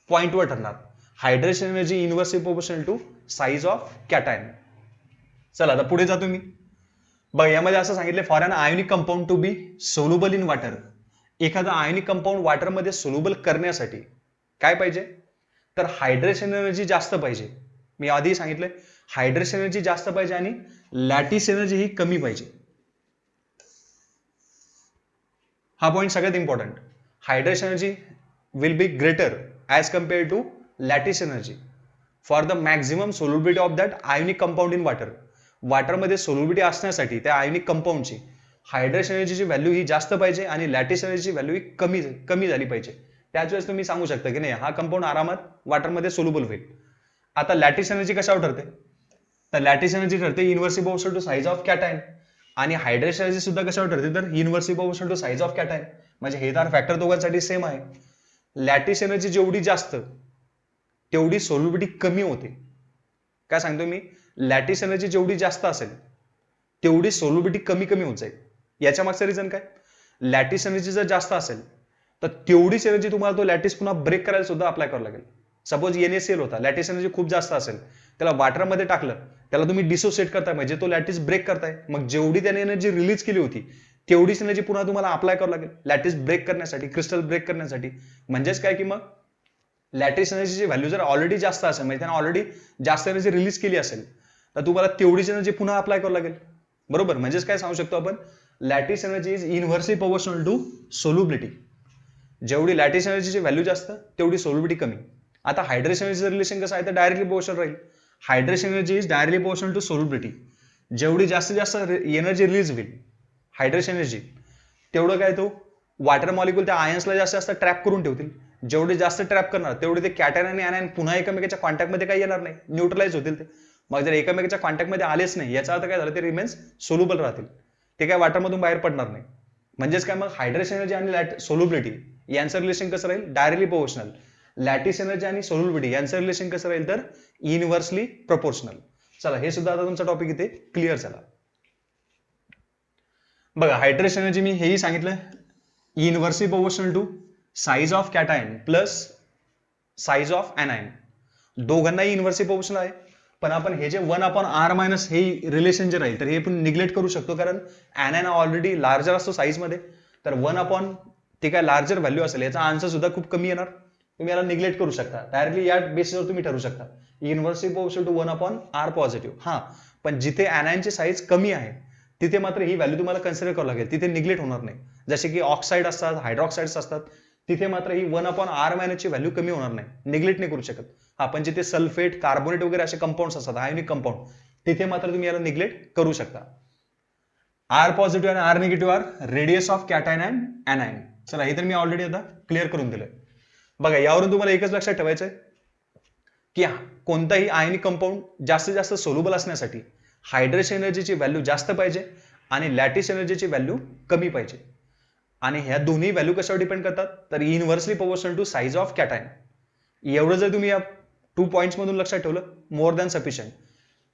पॉइंटवर ठरणार. Hydration energy inversely proportional to size of cation. चला आता पुढे जातो मी. बघा यामध्ये असं सांगितलं for an ionic compound to be soluble in water. एखादा आयोनिक कंपाऊंड वॉटरमध्ये सोल्युबल करण्यासाठी काय पाहिजे तर हायड्रेशन एनर्जी जास्त पाहिजे. मी आधी सांगितलंय हायड्रेशन एनर्जी जास्त पाहिजे आणि लॅटिस एनर्जी ही कमी पाहिजे. हा पॉइंट सगळ्यात important. Hydration energy will be greater as compare to lattice energy for the maximum solubility of that ionic compound in water. वॉटरमध्ये सोल्युबिलिटी असण्यासाठी त्या आयोनिक कंपाऊंडची हायड्रेशन एनर्जीची व्हॅल्यू ही जास्त पाहिजे आणि लॅटिस एनर्जीची व्हॅल्यू ही कमी झाली पाहिजे. त्याच वेळेस तुम्ही सांगू शकता की नाही हा कंपाऊंड आरामात वॉटरमध्ये सोल्युबल होईल. आता लॅटिस एनर्जी कशावर ठरते तर लॅटिस एनर्जी ठरते inversely proportional to size of cation आणि हायड्रेशन एनर्जी सुद्धा कशावर ठरते तर inversely proportional to size of cation. म्हणजे हे तर फॅक्टर दोघांसाठी सेम आहे. लॅटिस एनर्जी जेवढी जास्त तेवढी सोल्युबिलिटी कमी होते. काय सांगतो मी, लॅटिस एनर्जी जेवढी जास्त असेल तेवढी सोल्युबिलिटी कमी कमी होत जाईल. याच्या मागचं रिझन काय, लॅटिस एनर्जी जर जास्त असेल तर तेवढीच एनर्जी तुम्हाला तो लॅटिस पुन्हा ब्रेक करायला सुद्धा अप्लाय करावं लागेल. सपोज NaCl होता, लॅटिस एनर्जी खूप जास्त असेल, त्याला वॉटरमध्ये टाकलं, त्याला तुम्ही डिसोसिएट करताय म्हणजे तो लॅटिस ब्रेक करताय. मग जेवढी त्याने एनर्जी रिलीज केली होती तेवढीच एनर्जी पुन्हा तुम्हाला अप्लाय करावं लागेल लॅटिस ब्रेक करण्यासाठी, क्रिस्टल ब्रेक करण्यासाठी. म्हणजेच काय की मग लॅटिस एनर्जीची व्हॅल्यू जर ऑलरेडी जास्त असेल म्हणजे त्याने ऑलरेडी जास्त एनर्जी रिलीज केली असेल तर तुम्हाला तेवढीच एनर्जी पुन्हा अप्लाय करावं लागेल. बरोबर. म्हणजेच काय सांगू शकतो आपण, lattice energy is inversely proportional to solubility. जेवढी लॅटिस एनर्जीची व्हॅल्यू जास्त तेवढी सोल्युबिलिटी कमी. आता हायड्रेशन एनर्जीचं रिलेशन कसं आहे तर डायरेक्टली प्रोपोर्शनल राहील. Hydration energy is directly proportional to solubility. जेवढी जास्तीत जास्त एनर्जी रिलीज होईल हायड्रेशन एनर्जी, तेवढं काय तो वॉटर मॉलिक्यूल त्या आयन्सला जास्त जास्त ट्रॅप करून ठेवतील. जेवढे जास्त ट्रॅप करणार तेवढे ते कॅटायन आणि एनायन पुन्हा एकमेकाच्या कॉन्टॅक्टमध्ये काही येणार नाही, न्यूट्रलाइज होतील ते. मग जर एकमेकाच्या कॉन्टॅक्टमध्ये आलेच नाही याचा अर्थ काय झालं, ते रिमेन्स सोल्युबल राहतील, ते काय वॉटरमधून बाहेर पडणार नाही. म्हणजेच काय मग हायड्रेशन एनर्जी आणि सोल्युबिलिटी यांचं रिलेशन कसं राहील, डायरेक्टली प्रोपोर्शनल. लॅटिस एनर्जी आणि सोल्युबिलिटी यांचं रिलेशन कसं राहील तर इनव्हर्सली प्रोपोर्शनल. चला हे सुद्धा आता तुमचा टॉपिक इथे क्लिअर झाला. बघा हायड्रेशन एनर्जी मी हेही सांगितलं inversely proportional to size of cation plus size of anion. दोघांनाही इनव्हर्सली प्रोपोर्शनल आहे. पण आपण हे जे 1/r- हे रिलेशन जे राहील तर हे पण निग्लेक्ट करू शकतो, कारण एनायन ऑलरेडी लार्जर असतो साईज मध्ये. तर 1/ ते काय लार्जर व्हॅल्यू असेल याचा आन्सर सुद्धा खूप कमी येणार. तुम्ही याला निग्लेक्ट करू शकता. डायरेक्टली या बेसिसवर तुम्ही ठरवू शकता inversely proportional to 1/r positive. हा पण जिथे एनायनची साईज कमी आहे तिथे मात्र ही व्हॅल्यू तुम्हाला कन्सिडर करावं लागेल, तिथे निग्लेक्ट होणार नाही. जसे की ऑक्साईड असतात, हायड्रॉक्साईड्स असतात, तिथे मात्र ही 1/r- ची व्हॅल्यू कमी होणार नाही, निग्लेक्ट नाही करू शकत. हा पण जिथे सल्फेट, कार्बोनेट वगैरे असे कंपाऊंड असतात, आयोनिक कंपाऊंड, तिथे मात्र तुम्ही याला निग्लेक्ट करू शकता. R पॉझिटिव्ह आणि R negative are radius of cation and anion. चला हे तर मी ऑलरेडी आता क्लिअर करून दिलंय. बघा यावरून तुम्हाला एकच लक्षात ठेवायचंय की कोणताही आयनिक कंपाऊंड जास्तीत जास्त सोल्युबल असण्यासाठी हायड्रेशन एनर्जीची व्हॅल्यू जास्त पाहिजे आणि लॅटिस एनर्जीची व्हॅल्यू कमी पाहिजे. आणि ह्या दोन्ही व्हॅल्यू कशावर डिपेंड करतात तर inversely proportional to size of cation. एवढं जर तुम्ही या 2 पॉईंट्स मधून लक्षात ठेवलं, मोर दॅन सफिशियंट.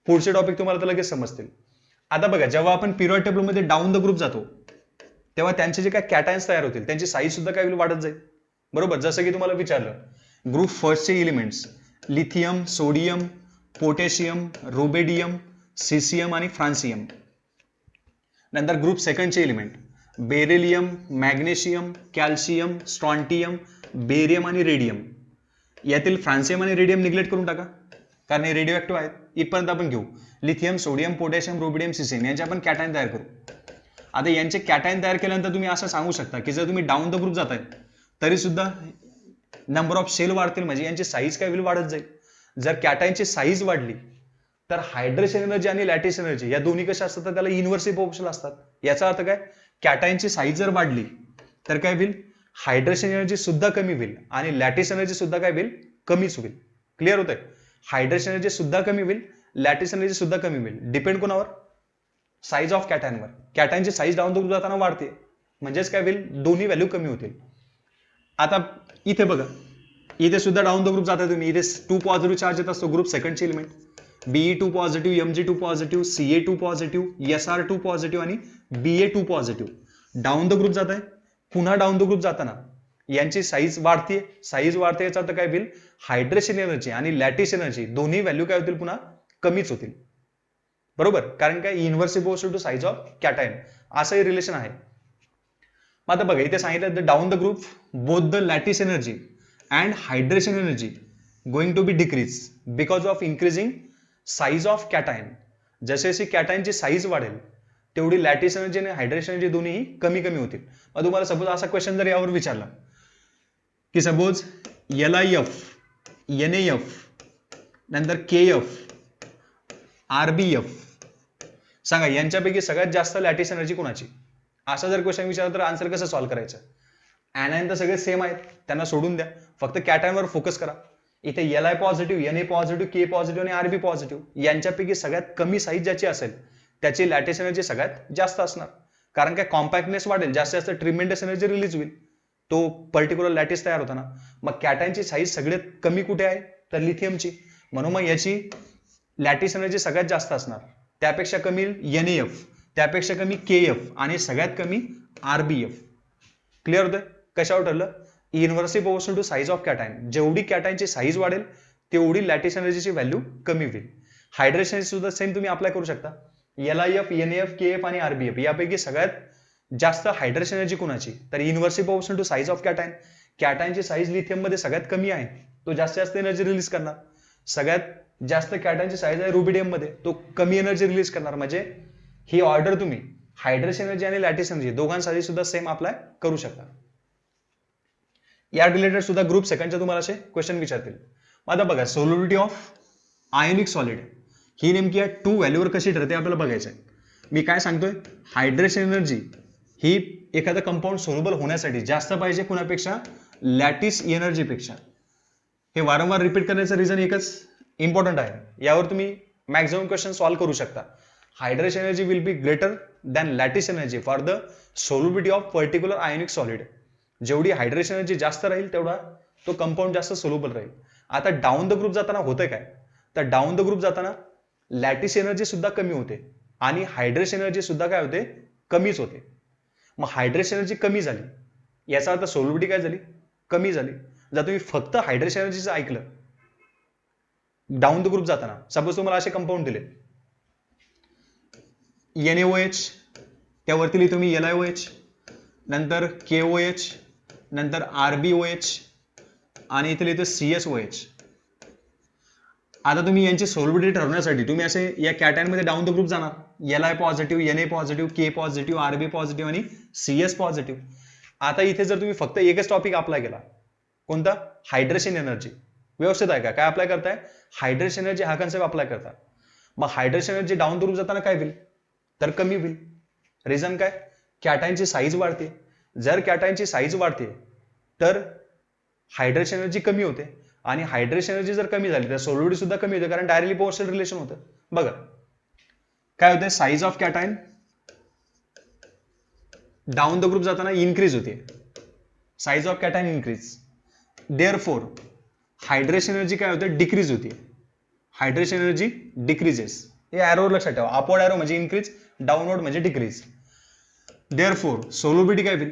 पुढचे टॉपिक तुम्हाला तर लगेच समजतील. आता बघा, जेव्हा आपण पिरियड टेबलमध्ये डाऊन द ग्रुप जातो तेव्हा त्यांचे जे काय कॅटायन्स तयार होतील त्यांची साईज सुद्धा काय होईल, वाढत जाईल. बरोबर, जसं की तुम्हाला विचारलं ग्रुप फर्स्टचे elements lithium, sodium, potassium, rubidium, caesium आणि फ्रान्सियम. नंतर ग्रुप सेकंडचे element beryllium, magnesium, calcium, strontium, barium आणि रेडियम. यातील फ्रान्सियम आणि रेडियम निग्लेक्ट करून टाका कारण हे रेडिओ ऍक्टिव्ह आहेत. इथपर्यंत आपण घेऊ. Lithium, sodium, potassium, rubidium, caesium यांचे आपण कॅटायन तयार करू. आता यांचे कॅटायन तयार केल्यानंतर तुम्ही असं सांगू शकता की जर तुम्ही डाऊन द ग्रुप जाताय तरी सुद्धा नंबर ऑफ शेल वाढतील, म्हणजे यांची साईज काय होईल, वाढत जाईल. जर कॅटायनची साईज वाढली तर हायड्रेशन एनर्जी आणि लॅटिस एनर्जी या दोन्ही कशा असतात तर त्याला इन्व्हर्सिव्ह प्रोपोर्शनल असतात. याचा अर्थ काय, कॅटायनची साईज जर वाढली तर काय होईल, हायड्रेशन एनर्जी सुद्धा कमी होईल आणि लॅटिस एनर्जी सुद्धा काय होईल, कमीच होईल. क्लिअर होतंय? हायड्रेशन एनर्जी सुद्धा कमी होईल, लॅटिस एनर्जी सुद्धा कमी होईल. डिपेंड कोणावर, साईज ऑफ कॅटायनवर. कॅटायनची साईज डाऊन द ग्रुप जाताना वाढते म्हणजेच काय होईल, दोन्ही व्हॅल्यू कमी होतील. आता इथे बघा, इथे सुद्धा डाऊन द ग्रुप जाता तुम्ही. इथे 2 पॉझिटिव्ह चार्ज येत असतो ग्रुप सेकंडचे element Be2 positive, Mg2 positive, Ca2 positive, Sr2 positive आणि Ba2 positive. Down the group जात आहे. पुन्हा डाऊन द ग्रुप जाताना यांची साईज वाढते. साईज वाढते याचा अर्थ काय होईल, हायड्रेशन एनर्जी आणि लॅटिस एनर्जी दोन्ही व्हॅल्यू काय होतील, पुन्हा कमीच होतील. बरोबर, कारण काय, inversive proportional to size of cation असंही रिलेशन आहे. मग आता बघा, इथे सांगितलं down the group both the lattice energy and hydration energy going to be decrease because of increasing size of cation. जसे जशी कॅटायनची साईज वाढेल तेवढी लॅटिस एनर्जी आणि हायड्रेशन एनर्जी दोन्ही कमी कमी होतील. मग तुम्हाला सपोज असा क्वेश्चन जर यावर विचारला की सपोज LIF, NAF, नंतर KF, RBF, सांगा यांच्यापैकी सगळ्यात जास्त लॅटिस एनर्जी कोणाची, असा जर क्वेश्चन विचारला तर आन्सर कसं सॉल्व्ह करायचं. ऍनायन तर सगळे सेम आहेत, त्यांना सोडून द्या, फक्त कॅटायनवर फोकस करा. इथे Li positive, Na positive, K positive आणि RB पॉझिटिव्ह यांच्यापैकी सगळ्यात कमी साईज ज्याची असेल त्याची लॅटिस एनर्जी सगळ्यात जास्त असणार. कारण काय, कॉम्पॅक्टनेस वाढेल, जास्तीत जास्त ट्रिमेंडस एनर्जी रिलीज होईल, तो पर्टिक्युलर लॅटिस तयार होताना. मग कॅटायनची साईज सगळ्यात कमी कुठे आहे तर लिथियमची, म्हणून मग याची लॅटिस एनर्जी सगळ्यात जास्त असणार. त्यापेक्षा कमी NAF, त्यापेक्षा कमी KF आणि सगळ्यात कमी RBF. क्लिअर होतंय? कशावर ठरलं, inversive proportional to size of cation. जेवढी कॅटायनची साईज वाढेल तेवढी लॅटिस एनर्जीची व्हॅल्यू कमी होईल. हायड्रेशन सुद्धा सेम तुम्ही अप्लाय करू शकता. LIF, NAF, KF आणि RBF यापैकी सगळ्यात जास्त हायड्रेशन एनर्जी कोणाची तर inversive proportional to size of cation. कॅटायनची साईज लिथियम मध्ये सगळ्यात कमी आहे, तो जास्तीत जास्त एनर्जी रिलीज करणार. सगळ्यात जास्त कॅटायनची साईज आहे रुबिडियम मध्ये, तो कमी एनर्जी रिलीज करणार. म्हणजे ही ऑर्डर तुम्ही हायड्रेशन एनर्जी आणि लॅटिस एनर्जी दोघांसाठी सुद्धा सेम अप्लाय करू शकता. या रिलेटेड सुद्धा ग्रुप सेकंडचे तुम्हाला असे क्वेश्चन विचारतील. आता बघा, सोल्युबिलिटी ऑफ आयोनिक सॉलिड ही नेमकी या 2 व्हॅल्यूवर कशी ठरते आपल्याला बघायचं आहे. मी काय सांगतोय, हायड्रेशन एनर्जी ही एखादा कंपाऊंड सोल्युबल होण्यासाठी जास्त पाहिजे कुणापेक्षा, लॅटिस एनर्जीपेक्षा. हे वारंवार रिपीट करण्याचं रिझन एकच इम्पॉर्टंट आहे, यावर तुम्ही मॅक्झिमम क्वेश्चन सॉल्व्ह करू शकता. Hydration energy will be greater than lattice energy for the solubility of particular ionic solid. जेवढी हायड्रेशन एनर्जी जास्त राहील तेवढा तो कंपाऊंड जास्त सोल्युबल राहील. आता डाऊन द ग्रुप जाताना होतंय काय, तर डाऊन द ग्रुप जाताना लॅटिस एनर्जी सुद्धा कमी होते आणि हायड्रेशन एनर्जी सुद्धा काय होते, कमीच होते. मग हायड्रेशन एनर्जी कमी झाली याचा अर्थ सोल्युबिलिटी काय झाली, कमी झाली. जर तुम्ही फक्त हायड्रेशन एनर्जीचं ऐकलं डाऊन द ग्रुप जाताना, सपोज तुम्हाला असे कंपाऊंड दिले NaOH, त्यावरती लिहितो मी LiOH, नंतर KOH, नंतर RbOH आणि इथे लिहितो CSOH. आता तुम्ही यांची सोल्युबिलिटी ठरवण्यासाठी तुम्ही असे या कॅटायन मध्ये डाऊन द ग्रुप जाणार. Li positive, Na positive, K positive, RB positive आणि CS पॉझिटिव्ह. आता इथे जर तुम्ही फक्त एकच टॉपिक अप्लाय केला, कोणता, हायड्रेशन एनर्जी, व्यवस्थित आहे का, काय अप्लाय करताय, हायड्रेशन एनर्जी हा कन्सेप्ट अप्लाय करता. मग hydration energy down the group जाताना काय होईल तर कमी होईल. रिझन काय, कॅटायनची साईज वाढते. जर कॅटायनची साईज वाढते तर हायड्रेशन एनर्जी कमी होते आणि हायड्रेशन एनर्जी जर कमी झाली तर सोल्युबिलिटी सुद्धा कमी होते, कारण डायरेक्टली प्रोपोर्शनल रिलेशन होतं. बघा काय होतं, size of cation down the group जाताना इन्क्रीज होते, size of cation increase. Therefore hydration energy काय होते, डिक्रीज होते. Hydration energy decreases. हे ॲरोवर लक्षात ठेवा. अपवर्ड ॲरो म्हणजे इन्क्रीज, डाऊनवर्ड म्हणजे डिक्रीज. देअरफॉर सोल्युबिलिटी काय होईल,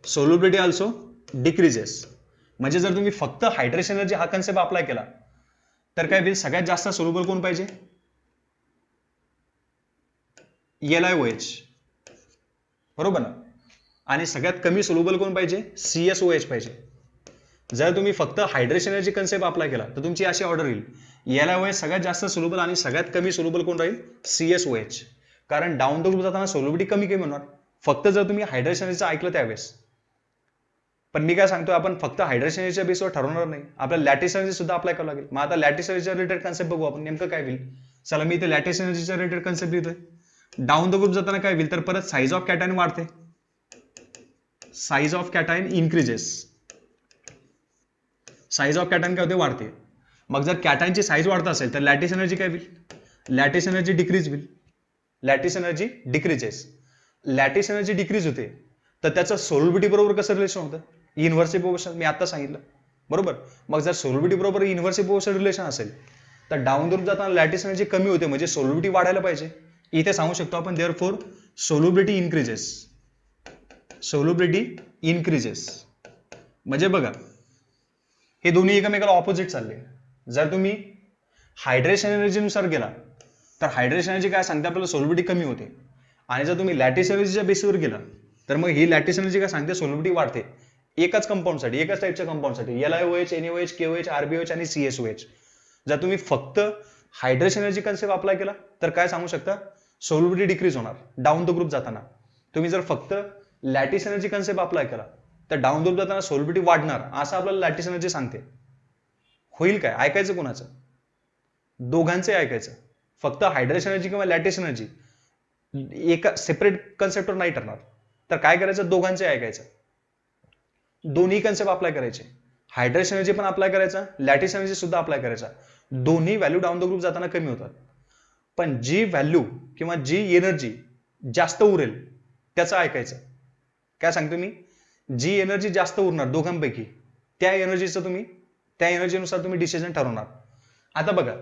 सोल्युबिलिटी ऑल्सो डिक्रीजेस. म्हणजे जर तुम्ही फक्त हायड्रेशन एनर्जी हा कन्सेप्ट अप्लाय केला तर काय होईल, सगळ्यात जास्त सोल्युबल कोण पाहिजे, LiOH, बरोबर ना. आणि सगळ्यात कमी सोल्युबल कोण पाहिजे, CSOH पाहिजे. जर तुम्ही फक्त हायड्रेशन एनर्जी कन्सेप्ट अप्लाय केला तर तुमची अशी ऑर्डर येईल, LiOH सगळ्यात जास्त सोल्युबल आणि सगळ्यात कमी सोल्युबल कोण राहील, CSOH. कारण डाऊन द ग्रुप जाताना सोल्युबिलिटी कमी कमी होणार फक्त जर तुम्ही हायड्रेशन एनर्जीचं ऐकलं त्यावेळेस. पण मी काय सांगतो, आपण फक्त हायड्रेशन एनर्जीच्या बेसवर ठरवणार नाही, आपल्याला लॅटिस एनर्जी सुद्धा अप्लाय करावं लागेल. मग आता लॅटिस एनर्जीच्या रिलेटेड कन्सेप्ट बघू आपण नेमकं काय होईल. चला मी इथे लॅटिस एनर्जीच्या रिलेटेड कन्सेप्ट लिहितोय. डाऊन द ग्रुप जाताना काय होईल, तर परत साईज ऑफ कॅटायन वाढते, size of cation increases. Size of cation काय होते, वाढते. मग जर कॅटायनची साईज वाढत असेल तर लॅटिस एनर्जी काय होईल, लॅटिस एनर्जी डिक्रीज होईल. Lattice energy decreases. Lattice energy decrease होते तर त्याचं सोल्युबिलिटी बरोबर कसं रिलेशन होतं, इन्व्हर्सिव्ह प्रोपोर्शन, मी आता सांगितलं बरोबर. मग जर सोल्युबिलिटी बरोबर इन्व्हर्सिव्ह प्रोपोर्शन रिलेशन असेल तर डाऊन द ग्रुप जाताना लॅटिस एनर्जी कमी होते म्हणजे सोल्युबिलिटी वाढायला पाहिजे. इथे सांगू शकतो आपण therefore solubility increases, solubility increases. म्हणजे बघा हे दोन्ही एकमेकाला ऑपोजिट चालले. जर तुम्ही हायड्रेशन एनर्जीनुसार गेला तर हायड्रेशन एनर्जी काय सांगते, आपल्याला सोल्युबिलिटी कमी होते. आणि जर तुम्ही लॅटिस एनर्जीच्या बेसवर गेला तर मग ही लॅटिस एनर्जी काय सांगते, सोल्युबिलिटी वाढते एकाच कंपाऊंडसाठी, एकाच टाईपच्या कंपाऊंडसाठी, LiOH, NaOH, KOH, RbOH आणि CSOH. जर तुम्ही फक्त हायड्रेशन एनर्जी कन्सेप्ट अप्लाय केला तर काय सांगू शकता, सोल्युबिलिटी डिक्रीज होणार डाऊन द ग्रुप जाताना. तुम्ही जर फक्त लॅटिस एनर्जी कन्सेप्ट अप्लाय केला तर डाऊन द ग्रुप जाताना सोल्युबिलिटी वाढणार असं आपल्याला लॅटिस एनर्जी सांगते. होईल काय, ऐकायचं कोणाचं, दोघांचे ऐकायचं. फक्त हायड्रेशन एनर्जी किंवा लॅटिस एनर्जी एका सेपरेट कन्सेप्टवर नाही ठरणार. तर काय करायचं, दोघांचे ऐकायचं, दोन्ही कन्सेप्ट अप्लाय करायचे. हायड्रेशन एनर्जी पण अप्लाय करायचा, लॅटिस एनर्जी सुद्धा अप्लाय करायचा. दोन्ही व्हॅल्यू डाऊन द ग्रुप जाताना कमी होतात. पण जी व्हॅल्यू किंवा जी एनर्जी जास्त उरेल त्याचं ऐकायचं. काय सांगतो मी, जी एनर्जी जास्त उरणार दोघांपैकी त्या एनर्जीनुसार तुम्ही डिसिजन ठरवणार. आता बघा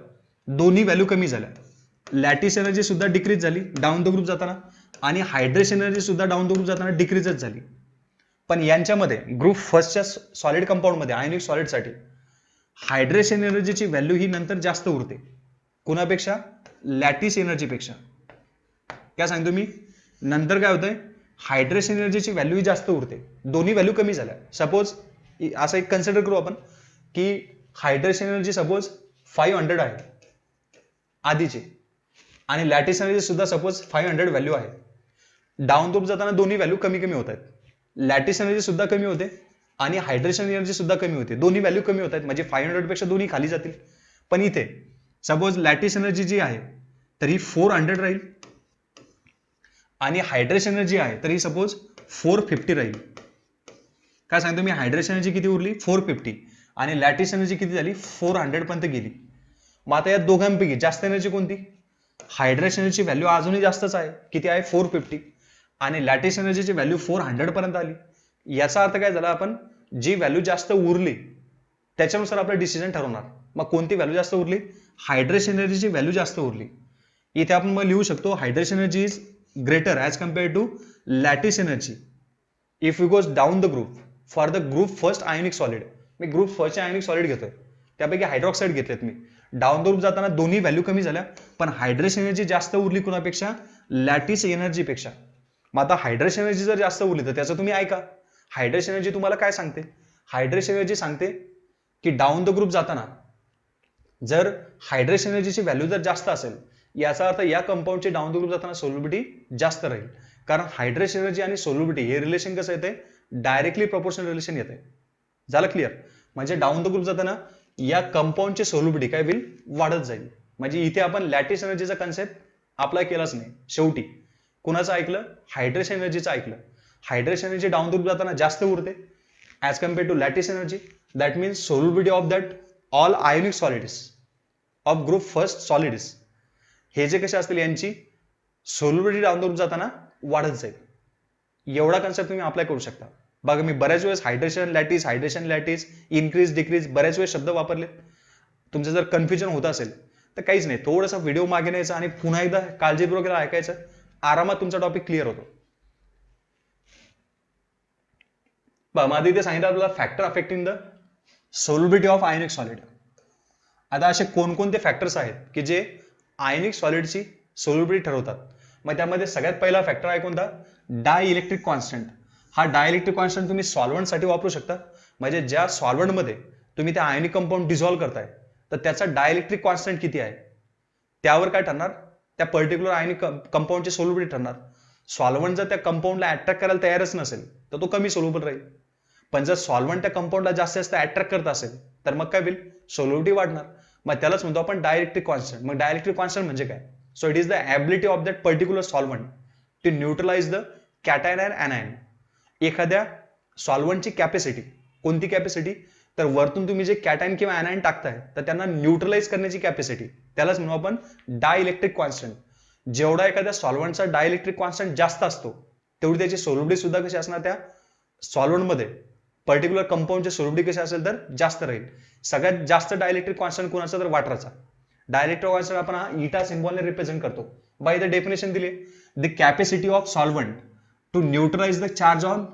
दोन्ही व्हॅल्यू कमी झाल्या, लॅटिस एनर्जी सुद्धा डिक्रीज झाली डाऊन द ग्रुप जाताना आणि हायड्रेशन एनर्जी सुद्धा डाऊन द ग्रुप जाताना डिक्रीजच झाली. पण यांच्यामध्ये ग्रुप फर्स्टच्या सॉलिड कंपाऊंडमध्ये आयनिक सॉलिडसाठी हायड्रेशन एनर्जीची व्हॅल्यू ही नंतर जास्त उरते. कुणापेक्षा, लॅटिस एनर्जीपेक्षा. काय सांगतो मी, नंतर काय होतंय, हायड्रेशन एनर्जीची व्हॅल्यू ही जास्त उरते, दोन्ही व्हॅल्यू कमी झाल्या. सपोज असं एक कन्सिडर करू आपण की हायड्रेशन एनर्जी सपोज 500 आहे आधीची आणि लॅटिस एनर्जी सुद्धा सपोज 500 व्हॅल्यू आहे. डाऊन ग्रुप जाताना दोन्ही व्हॅल्यू कमी कमी होत आहेत, लॅटिस एनर्जी सुद्धा कमी होते आणि हायड्रेशन एनर्जी सुद्धा कमी होते, दोन्ही व्हॅल्यू कमी होत आहेत म्हणजे 500 पेक्षा दोन्ही खाली जातील. पण इथे सपोज लॅटिस एनर्जी जी आहे तर ही 400 राहील आणि हायड्रेशन एनर्जी आहे तर ही सपोज 450 राहील. काय सांगतो मी, हायड्रेशन एनर्जी किती उरली, 450 आणि लॅटिस एनर्जी किती झाली, 400 पर्यंत गेली. मग आता या दोघांपैकी जास्त एनर्जी कोणती, हायड्रेशन एनर्जी व्हॅल्यू अजूनही जास्तच आहे, किती आहे 450 आणि लॅटिस एनर्जीची व्हॅल्यू 400 पर्यंत आली. याचा अर्थ काय झाला, आपण जी व्हॅल्यू जास्त उरली त्याच्यानुसार आपलं डिसिजन ठरवणार. मग कोणती व्हॅल्यू जास्त उरली, हायड्रेशन एनर्जीची व्हॅल्यू जास्त उरली. इथे आपण मग लिहू शकतो hydration energy is greater as compared to lattice energy if you goes down the group for the group first ionic solid. मी ग्रुप फर्स्टचे आयोनिक सॉलिड घेतोय, त्यापैकी हायड्रॉक्साईड घेतलेत मी. डाऊन द ग्रुप जाताना दोन्ही व्हॅल्यू कमी झाल्या पण हायड्रेशन एनर्जी जास्त उरली कुणापेक्षा, लॅटिस एनर्जीपेक्षा. मग आता हायड्रेशन एनर्जी जर जास्त उरली तर त्याचं तुम्ही ऐका. हायड्रेशन एनर्जी तुम्हाला काय सांगते, हायड्रेशन एनर्जी सांगते की डाऊन द ग्रुप जाताना जर हायड्रेशन एनर्जीची व्हॅल्यू जर जास्त असेल याचा अर्थ या कंपाऊंडचे डाऊन द ग्रुप जाताना सोल्युबिलिटी जास्त राहील. कारण हायड्रेशन एनर्जी आणि सोल्युबिलिटी हे रिलेशन कसं येते, डायरेक्टली प्रोपोर्शनल रिलेशन येते. झालं क्लिअर. म्हणजे डाऊन द ग्रुप जाताना या कंपाऊंडचे सोल्युबिलिटी काय होईल, वाढत जाईल. म्हणजे इथे आपण लॅटिस एनर्जीचा कन्सेप्ट अप्लाय केलाच नाही. शेवटी कुणाचं ऐकलं, हायड्रेशन एनर्जीचं ऐकलं. Hydration energy down the group जाताना जास्त उरते as compared to lattice energy. That means solubility of that all ionic solids of group first solids हे जे कसे असतील यांची सोल्युबिलिटी डाऊन द ग्रुप जाताना वाढत जाईल. एवढा कन्सेप्ट तुम्ही अप्लाय करू शकता. बघा मी बऱ्याच वेळेस हायड्रेशन लॅटिस इन्क्रीज डिक्रीज बऱ्याच वेळेस शब्द वापरले. तुमचं जर कन्फ्युजन होत असेल तर काहीच नाही, थोडासा व्हिडिओ मागे न्यायचा आणि पुन्हा एकदा काळजीपूर्वक ऐकायचं, आरामात तुमचा टॉपिक क्लिअर होतो. माझं इथे सांगितलं आपल्याला factor affecting the solubility of ionic solid. आता असे कोणकोणते फॅक्टर्स आहेत की जे आयोनिक सॉलिडची सोल्युबिलिटी ठरवतात. मग त्यामध्ये सगळ्यात पहिला फॅक्टर आहे कोणता? Dielectric constant. हा डायइलेक्ट्रिक कॉन्स्टंट तुम्ही सॉल्व्हंटसाठी वापरू शकता. म्हणजे ज्या सॉल्व्हंटमध्ये तुम्ही त्या आयोनिक कंपाऊंड डिझॉल्व्ह करताय तर त्याचा डायइलेक्ट्रिक कॉन्स्टंट किती आहे त्यावर काय ठरणार? त्या पर्टिक्युलर आयोनिक कंपाऊंडची सोल्युबिलिटी ठरणार. सॉल्व्हंट जर त्या कंपाऊंडला अट्रॅक्ट करायला तयारच नसेल तर तो कमी सोल्युबल राहील. पण जर सॉल्व्हंट त्या कंपाऊंडला जास्त अट्रॅक्ट करत असेल तर मग काय होईल? सोल्युबिलिटी वाढणार. मग त्यालाच म्हणतो आपण डायइलेक्ट्रिक कॉन्स्टंट. मग डायइलेक्ट्रिक कॉन्स्टंट म्हणजे काय? So it is the ability of that particular solvent to neutralize the cation and anion. एखाद्या सॉल्व्हंटची कॅपॅसिटी, कोणती कॅपॅसिटी? तर वरतून तुम्ही जे कॅटायन किंवा ॲनायन टाकताय तर त्यांना न्यूट्रलाइज करण्याची कॅपॅसिटी, त्यालाच म्हणू आपण डायइलेक्ट्रिक कॉन्स्टंट. जेवढा एखाद्या सॉल्व्हंटचा डायइलेक्ट्रिक कॉन्स्टंट जास्त असतो तेवढी त्याची सोल्युबिलिटी सुद्धा कशी असणार? त्या सॉल्व्हंटमध्ये पर्टिक्युलर कंपाऊंडची सोल्युबिलिटी कशी असेल तर जास्त राहील. सगळ्यात जास्त डायइलेक्ट्रिक कॉन्स्टंट कोणाचा? तर वॉटरचा. डायइलेक्ट्रिक कॉन्स्टंट आपण हा इटा सिम्बॉलने रिप्रेझेंट करतो. बाय द डेफिनेशन दिली, the capacity of solvent to neutralize the charge on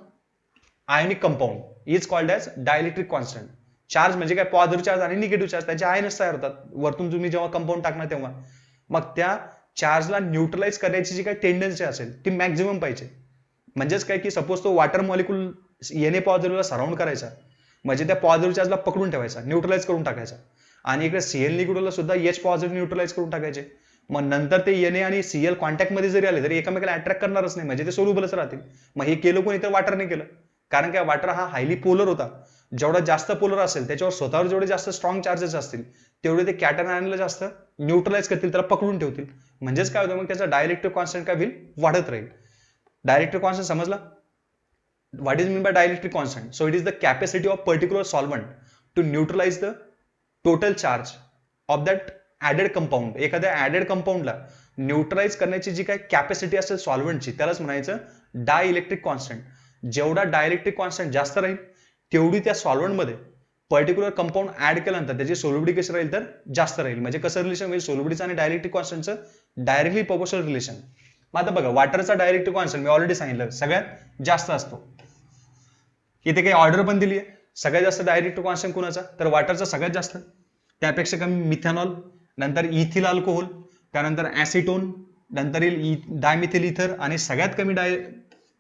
ionic compound is called as dielectric constant. Charge म्हणजे काय? पॉझिटिव्ह चार्ज आणि निगेटिव्ह चार्ज, त्याचे आयनच तयार होतात वरतून तुम्ही जेव्हा कंपाऊंड टाकणार तेव्हा. मग त्या चार्जला न्यूट्रलाइज करण्याची जी काही टेंडन्सी असेल ती मॅक्झिमम पाहिजे. म्हणजेच काय की सपोज तो वॉटर मॉलिक्यूल एन पॉझिटिव्हला सराउंड करायचा, म्हणजे त्या पॉझिटिव्ह चार्जला पकडून ठेवायचा, न्यूट्रलाइज करून टाकायचा. आणि इकडे सीएल निगेटिव्हला सुद्धा एच पॉझिटिव्ह न्यूट्रलाइज करून टाकायचे. मग नंतर ते एन आणि सीएल कॉन्टॅक्टमध्ये जरी आले तरी एकमेकाला अट्रॅक्ट करणारच नाही, म्हणजे ते सोल्युबलच राहतील. मग हे केलं कोणी? तर वॉटरने केलं. कारण काय? वॉटर हा हायली पोलर होता. जेवढा जास्त पोलर असेल त्याच्यावर स्वतःवर जेवढे जास्त स्ट्रॉंग चार्जेस असतील तेवढे ते कॅटन आयनला जास्त न्यूट्रलाइज करतील, त्याला पकडून ठेवतील. म्हणजेच काय होतं? मग त्याचा डायइलेक्ट्रिक कॉन्स्टंट काय होईल? वाढत राहील. डायइलेक्ट्रिक कॉन्स्टंट समजला? What is mean by dielectric constant? So it is the capacity of particular solvent to neutralize the total charge of that added compound. एखाद्या ऍडेड कंपाऊंडला न्यूट्रलाइज करण्याची जी काही कॅपॅसिटी असेल सॉल्व्हंटची त्यालाच म्हणायचं डायइलेक्ट्रिक कॉन्स्टंट. जेवढा डायइलेक्ट्रिक कॉन्स्टंट जास्त राहील तेवढी त्या सॉल्व्हंटमध्ये पर्टिक्युलर कंपाऊंड ऍड केल्यानंतर त्याची सोल्युबिलिटी कशी राहील तर जास्त राहील. म्हणजे कसं रिलेशन होईल? सोल्युबिलिटीचं आणि डायइलेक्ट्रिक कॉन्स्टंटचं डायरेक्टली प्रोपोर्शनल रिलेशन. मग आता बघा, वॉटरचा डायइलेक्ट्रिक कॉन्स्टंट मी ऑलरेडी सांगितलं सगळ्यात जास्त असतो. इथे काही ऑर्डर पण दिली आहे. सगळ्यात जास्त डायरेक्ट कॉन्स्टंट कुणाचा? तर वॉटरचा सगळ्यात जास्त. त्यापेक्षा कमी मिथेनॉल, नंतर इथिल अल्कोहोल, त्यानंतर ऍसिटोन, नंतर येईल डायमिथिल इथर, आणि सगळ्यात कमी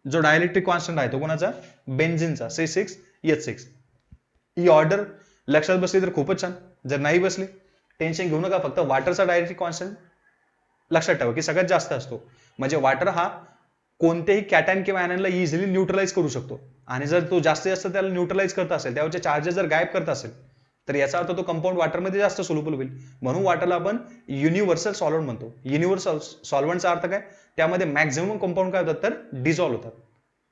जो डायइलेक्ट्रिक कॉन्स्टंट आहे तो कोणाचा? बेन्झिनचा, C6H6. ही ऑर्डर लक्षात बसली तर खूपच छान. जर नाही बसली टेन्शन घेऊ नका, फक्त वॉटरचा डायइलेक्ट्रिक कॉन्स्टंट लक्षात ठेवा की सगळ्यात जास्त असतो. म्हणजे वॉटर हा कोणत्याही कॅटॅन किंवा ॲनायनला इझिली न्यूट्रलाइज करू शकतो. आणि जर तो जास्तीत जास्त त्याला न्यूट्रलाइज करत असेल, त्यावरचे चार्जेस जर गायब करत असेल तर याचा अर्थ तो कंपाऊंड वॉटरमध्ये जास्त सोल्युबल होईल. म्हणून वॉटरला आपण युनिव्हर्सल सॉल्व्हंट म्हणतो. युनिव्हर्सल सॉल्व्हंटचा अर्थ काय? त्यामध्ये मॅक्झिमम कंपाऊंड काय होतात तर डिझॉल्व्ह होतात.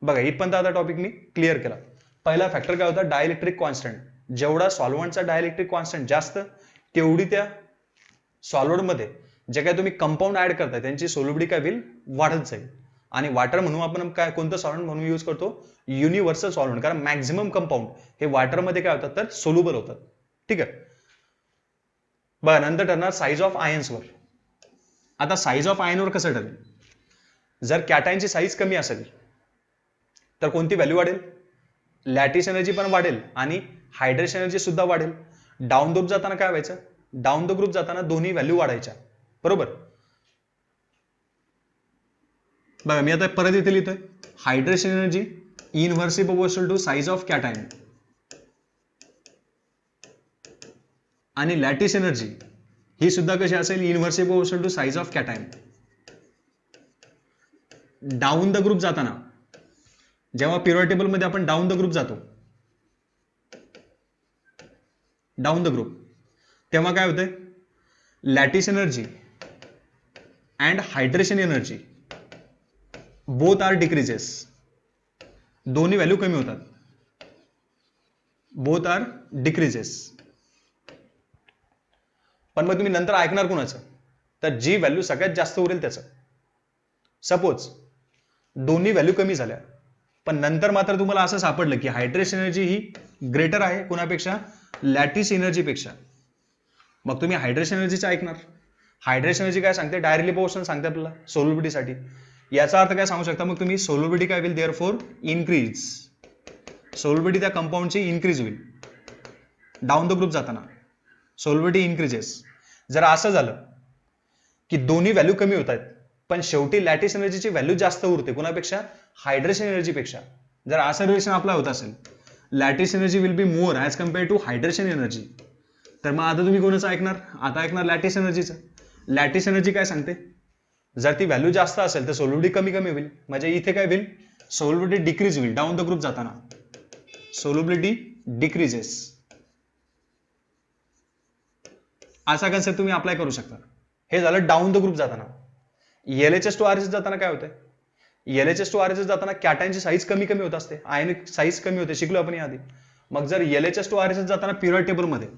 बघा इथपर्यंत आता टॉपिक मी क्लिअर केला. पहिला फॅक्टर काय होता? Dielectric constant. जेवढा सॉल्व्हंटचा डायइलेक्ट्रिक कॉन्स्टंट जास्त तेवढी त्या सॉल्व्हंटमध्ये जे काय तुम्ही कंपाऊंड ऍड करताय त्यांची सोल्युबिलिटी काय होईल? वाढत जाईल. आणि वॉटर म्हणून आपण काय कोणतं सॉल्व्हंट म्हणून यूज करतो? Universal solvent. कारण मॅक्झिमम कंपाऊंड हे वॉटरमध्ये काय होतात तर सोल्युबल होतात. ठीक आहे. बघा नंतर ठरणार साईज ऑफ आयन्सवर. आता साईज ऑफ आयनवर कसं ठरेल? जर कॅटायनची साईज कमी असेल तर कोणती व्हॅल्यू वाढेल? लॅटिस एनर्जी पण वाढेल आणि हायड्रेशन एनर्जी सुद्धा वाढेल. डाऊन द ग्रुप जाताना काय व्हायचं? डाऊन द ग्रुप जाताना दोन्ही व्हॅल्यू वाढायच्या. बरोबर. बघा मी आता परत इथे लिहितोय, hydration energy inversely proportional to size of cation, आणि लॅटिस एनर्जी ही सुद्धा कशी असेल? Inversely proportional to size of cation. Down the group जाताना जेव्हा पिरियड टेबल मध्ये आपण डाऊन द ग्रुप जातो, डाऊन द ग्रुप, तेव्हा काय होतंय? Lattice energy and hydration energy both are decreases. दोन्ही व्हॅल्यू कमी होतात. Both are decreases. पण मग तुम्ही नंतर ऐकणार कोणाचं? तर जी व्हॅल्यू सगळ्यात जास्त उरेल त्याचं. सपोज दोन्ही व्हॅल्यू कमी झाल्या पण नंतर मात्र तुम्हाला असं सापडलं की हायड्रेशन एनर्जी ही ग्रेटर आहे कोणापेक्षा, लॅटिस एनर्जीपेक्षा. मग तुम्ही हायड्रेशन एनर्जीचं ऐकणार. हायड्रेशन एनर्जी काय सांगते, डायरेक्टली प्रोपोर्शनल सांगते आपल्याला सोल्युबिलिटीसाठी. याचा अर्थ काय सांगू शकता मग तुम्ही, सोल्युबिलिटी काय होईल, देअरफॉर इन्क्रीज. सोल्युबिलिटी त्या कंपाऊंडची इन्क्रीज होईल डाऊन द ग्रुप जाताना, सोल्युबिलिटी इन्क्रीजेस. जर असं झालं की दोन्ही व्हॅल्यू कमी होत आहेत पण शेवटी लॅटिस एनर्जीची व्हॅल्यू जास्त उरते कोणापेक्षा, हायड्रेशन एनर्जीपेक्षा. जर असं रिलेशन अप्लाय होत असेल, lattice energy will be more as compare to hydration energy, तर मग आता तुम्ही कोणाचं ऐकणार, आता ऐकणार लॅटिस एनर्जीचं. लॅटिस एनर्जी काय सांगते, जर ती व्हॅल्यू जास्त असेल तर सोल्युबिलिटी कमी कमी होईल. म्हणजे इथे काय होईल, सोल्युबिलिटी डिक्रीज होईल डाऊन द ग्रुप जाताना, सोल्युबिलिटी डिक्रीजेस. असा कन्सेप्ट तुम्ही अप्लाय करू शकता. हे झालं डाऊन द ग्रुप जाताना. LHS टू RHS जाताना काय होतंय, LHS टू RHS जाताना कॅटायनची साईज कमी कमी होत असते, आयनिक साईज कमी होते, शिकलो आपण याआधी. मग जर LHS टू RHS जाताना पिरियड टेबलमध्ये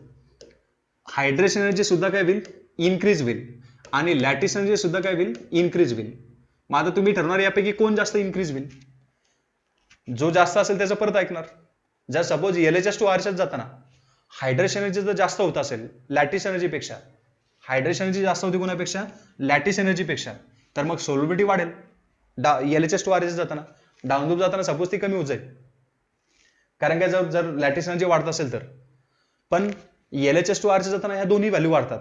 हायड्रेशन एनर्जी सुद्धा काय होईल, इन्क्रीज होईल, आणि लॅटिस एनर्जी सुद्धा काय होईल, इन्क्रीज होईल. मग आता तुम्ही ठरवणार यापैकी कोण जास्त इन्क्रीज होईल. जो जास्त असेल त्याचं परत ऐकणार. जर सपोज LHS टू RHS जाताना हायड्रेशन एनर्जी जर जास्त होत असेल लॅटिस एनर्जीपेक्षा, हायड्रेशन एनर्जी जास्त होती कोणापेक्षा, लॅटिस एनर्जीपेक्षा, तर मग सोल्युबिलिटी वाढेल LHS टू RHS जाताना. डाऊन ग्रुप जाताना सपोज ती कमी होत जाईल, कारण काय जर लॅटिस एनर्जी वाढत असेल तर. पण LHS टू RHS जाताना ह्या दोन्ही व्हॅल्यू वाढतात,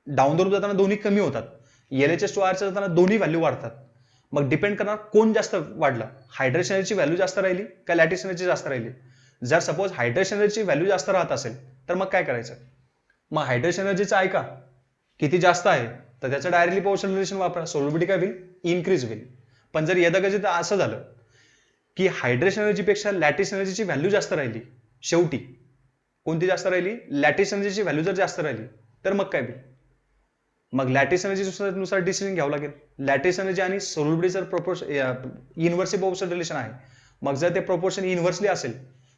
डाऊन ग्रुप जाताना दोन्ही कमी होतात, LHS टू RHS जाताना दोन्ही व्हॅल्यू वाढतात. मग डिपेंड करणार कोण जास्त वाढलं, हायड्रेशन एनर्जी व्हॅल्यू जास्त राहिली का लॅटिस एनर्जी जास्त राहिली. जर सपोज हायड्रेशन एनर्जी व्हॅल्यू जास्त राहत असेल तर मग काय करायचं, मग हायड्रेशन एनर्जीचं ऐका, किती जास्त आहे तर त्याचं डायरेक्टली प्रोपोर्शनल रिलेशन वापरा, सोल्युबिलिटी काय होईल, इन्क्रीज होईल. पण जर यदाकदाचित असं झालं की हायड्रेशन एनर्जीपेक्षा लॅटिस एनर्जीची व्हॅल्यू जास्त राहिली, शेवटी कोणती जास्त राहिली, लॅटिस एनर्जीची व्हॅल्यू जर जास्त राहिली, तर मग काय होईल, मग लॅटिस एनर्जी नुसार डिसिजन घ्यावं लागेल. लॅटिस एनर्जी आणि सोल्युबिलिटीचं इन्व्हर्सली प्रोपोर्शनल रिलेशन आहे. मग जर ते प्रोपोर्शन इन्व्हर्सली असेल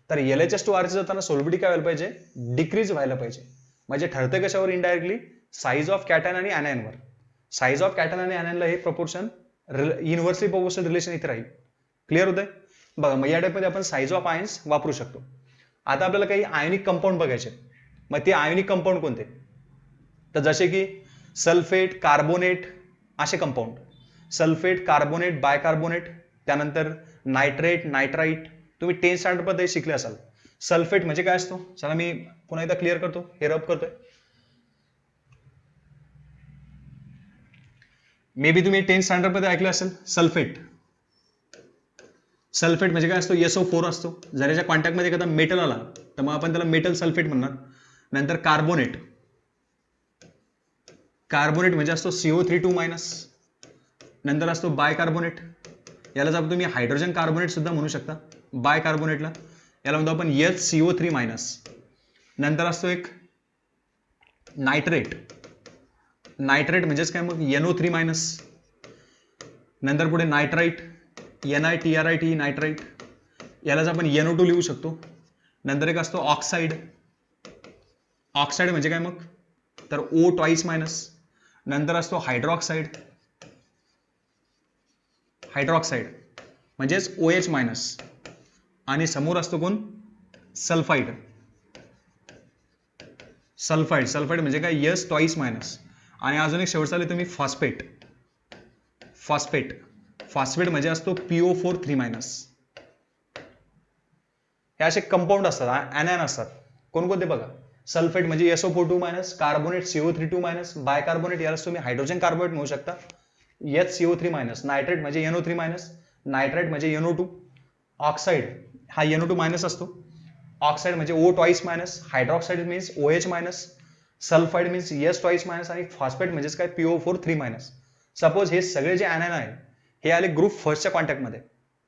तर LHS टू RHS जाताना सोल्युबिलिटी काय व्हायला पाहिजे, डिक्रीज व्हायला पाहिजे. म्हणजे ठरतं कशावर, इनडायरेक्टली साईज ऑफ कॅटायन आणि ॲनायनवर. साईज ऑफ कॅटायन आणि ॲनायनला हे प्रोपोर्शन इन्व्हर्सली प्रोपोर्शनल रिलेशन इथे राहील. क्लिअर होतंय बघा. मग या टाईपमध्ये आपण साईज ऑफ आयन्स वापरू शकतो. आता आपल्याला काही आयोनिक कंपाऊंड बघायचे. मग ते आयोनिक कंपाऊंड कोणते, तर जसे की सल्फेट, कार्बोनेट असे कंपाऊंड, सल्फेट, कार्बोनेट, बायकार्बोनेट, त्यानंतर नायट्रेट, नायट्राईट, तुम्ही 10th स्टँडर्ड मध्ये शिकले असाल. सल्फेट म्हणजे काय असतो, चला मी पुन्हा एकदा क्लिअर करतो, हे रब करतोय. मे बी तुम्ही 10th स्टँडर्ड मध्ये ऐकलं असेल सल्फेट. सल्फेट म्हणजे काय असतो, SO4 असतो. जर याच्या कॉन्टॅक्टमध्ये एखादा मेटल आला तर मग आपण त्याला मेटल सल्फेट म्हणणार. नंतर कार्बोनेट, कार्बोनेट म्हणजे असतो CO3 नंतर असतो बायकार्बोनेट, यालाच आपण तुम्ही हायड्रोजन कार्बोनेट सुद्धा म्हणू शकता. बायकार्बोनेटला याला म्हणतो आपण HCO3. नंतर असतो एक नायट्रेट, नायट्रेट म्हणजेच काय मग NO3. नंतर पुढे नायट्राईट, NiTrite नायट्राईट, यालाच आपण NO2 लिहू शकतो. नंतर एक असतो ऑक्साईड, ऑक्साईड म्हणजे काय मग, तर O2-. नंतर असतो हायड्रॉक्साईड, हायड्रॉक्साईड म्हणजेच OH-. आणि समोर असतो कोण, सल्फाईड, सल्फाईड, सल्फाईड म्हणजे काय S2-. आणि अजून एक शेवटचा आले तुम्ही फॉस्फेट, फॉस्फेट, फॉस्फेट म्हणजे असतो PO4-3-. हे असे कंपाऊंड असतात, ॲनायन असतात. कोणकोणते बघा, सल्फेट म्हणजे SO4-, कार्बोनेट CO3-, बायकार्बोनेट यालाच तुम्ही हायड्रोजन कार्बोनेट म्हणू शकता, HCO3-, नायट्रेट म्हणजे NO3-, नायट्राईट म्हणजे NO2, ऑक्साईड हा NO2- असतो, ऑक्साईड म्हणजे O2-, hydroxide means OH-, sulphide means S2-, आणि फॉस्फेट म्हणजेच काय PO4-3-. सपोज हे सगळे जे ॲनायन आहे हे आले ग्रुप फर्स्टच्या कॉन्टॅक्टमध्ये.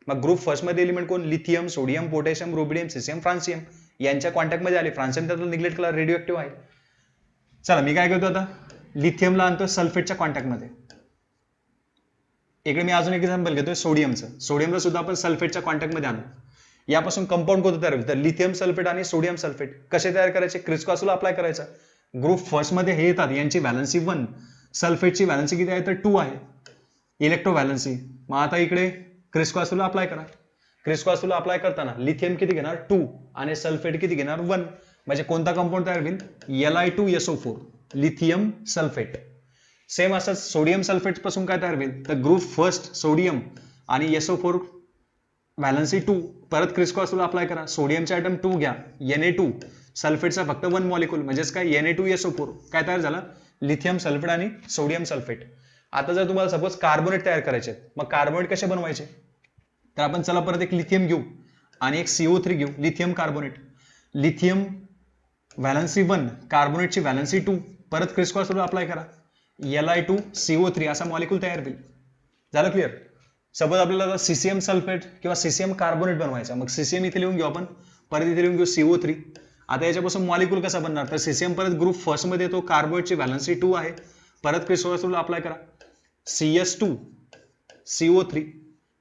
मग ग्रुप फर्स्टमध्ये एलिमेंट कोण, लिथियम, सोडियम, पोटॅशियम, रुबिडियम, सिसियम, फ्रान्सियम यांच्या कॉन्टॅक्टमध्ये आले. फ्रान्सियम त्यातला निग्लेक्ट केला, रेडिओ आहे. चला मी काय करतो आता, लिथियमला आणतो सल्फेटच्या कॉन्टॅक्टमध्ये. इकडे मी अजून एक एक्झाम्पल घेतोय सोडियमचं. सोडियमला सुद्धा आपण सल्फेटच्या कॉन्टॅक्टमध्ये आणू. यापासून कंपाऊंड कोणतं तयार होईल, तर लिथियम सल्फेट आणि सोडियम सल्फेट. कसे तयार करायचे, क्रिस्क्रॉसला अप्लाय करायचा. ग्रुप फर्स्टमध्ये हे येतात, यांची व्हॅलन्सी 1, सल्फेटची व्हॅलन्सी किती आहे तर 2 आहे, इलेक्ट्रो व्हॅलन्सी. मग आता इकडे क्रिस्क्रॉसला अप्लाय करा. क्रिस्क्रॉस रूल अप्लाय करताना लिथियम किती घेणार 2 आणि सल्फेट किती घेणार 1, म्हणजे कोणता कंपाऊंड तयार होईल Li2SO4 लिथियम सल्फेट. सेम असं सोडियम सल्फेट पासून काय तयार होईल तर ग्रुप फर्स्ट सोडियम आणि SO4 व्हॅलन्सी 2, परत क्रिस्क्रॉस रूल अप्लाय करा, सोडियमचा आयटम 2 घ्या Na2, सल्फेटचा फक्त 1 मॉलिक्यूल म्हणजेच काय Na2SO4 काय तयार झाला लिथियम सल्फेट आणि सोडियम सल्फेट. आता जर तुम्हाला सपोज कार्बोनेट तयार करायचे मग कार्बोनेट कसे बनवायचे तर आपण चला परत एक लिथियम घेऊ आणि एक CO3 घेऊ, लिथियम कार्बोनेट, लिथियम व्हॅलन्सी 1 कार्बोनेटची व्हॅलन्सी 2, परत क्रिस्क्रॉस रूल अप्लाय करा Li2CO3 असा मॉलिक्यूल तयार होईल. झालं क्लिअर. सपोज आपल्याला सीसीएम सल्फेट किंवा सीसीएम कार्बोनेट बनवायचा, मग सीसीएम इथे लिहून घेऊ आपण, परत इथे लिहून घेऊ CO3. आता याच्यापासून मॉलिक्यूल कसा बनणार तर सीसीएम परत ग्रुप फर्स्ट मध्ये येतो, कार्बोनेटची व्हॅलन्सी 2 आहे, परत क्रिस्क्रॉस रूल अप्लाय करा CS2 CO3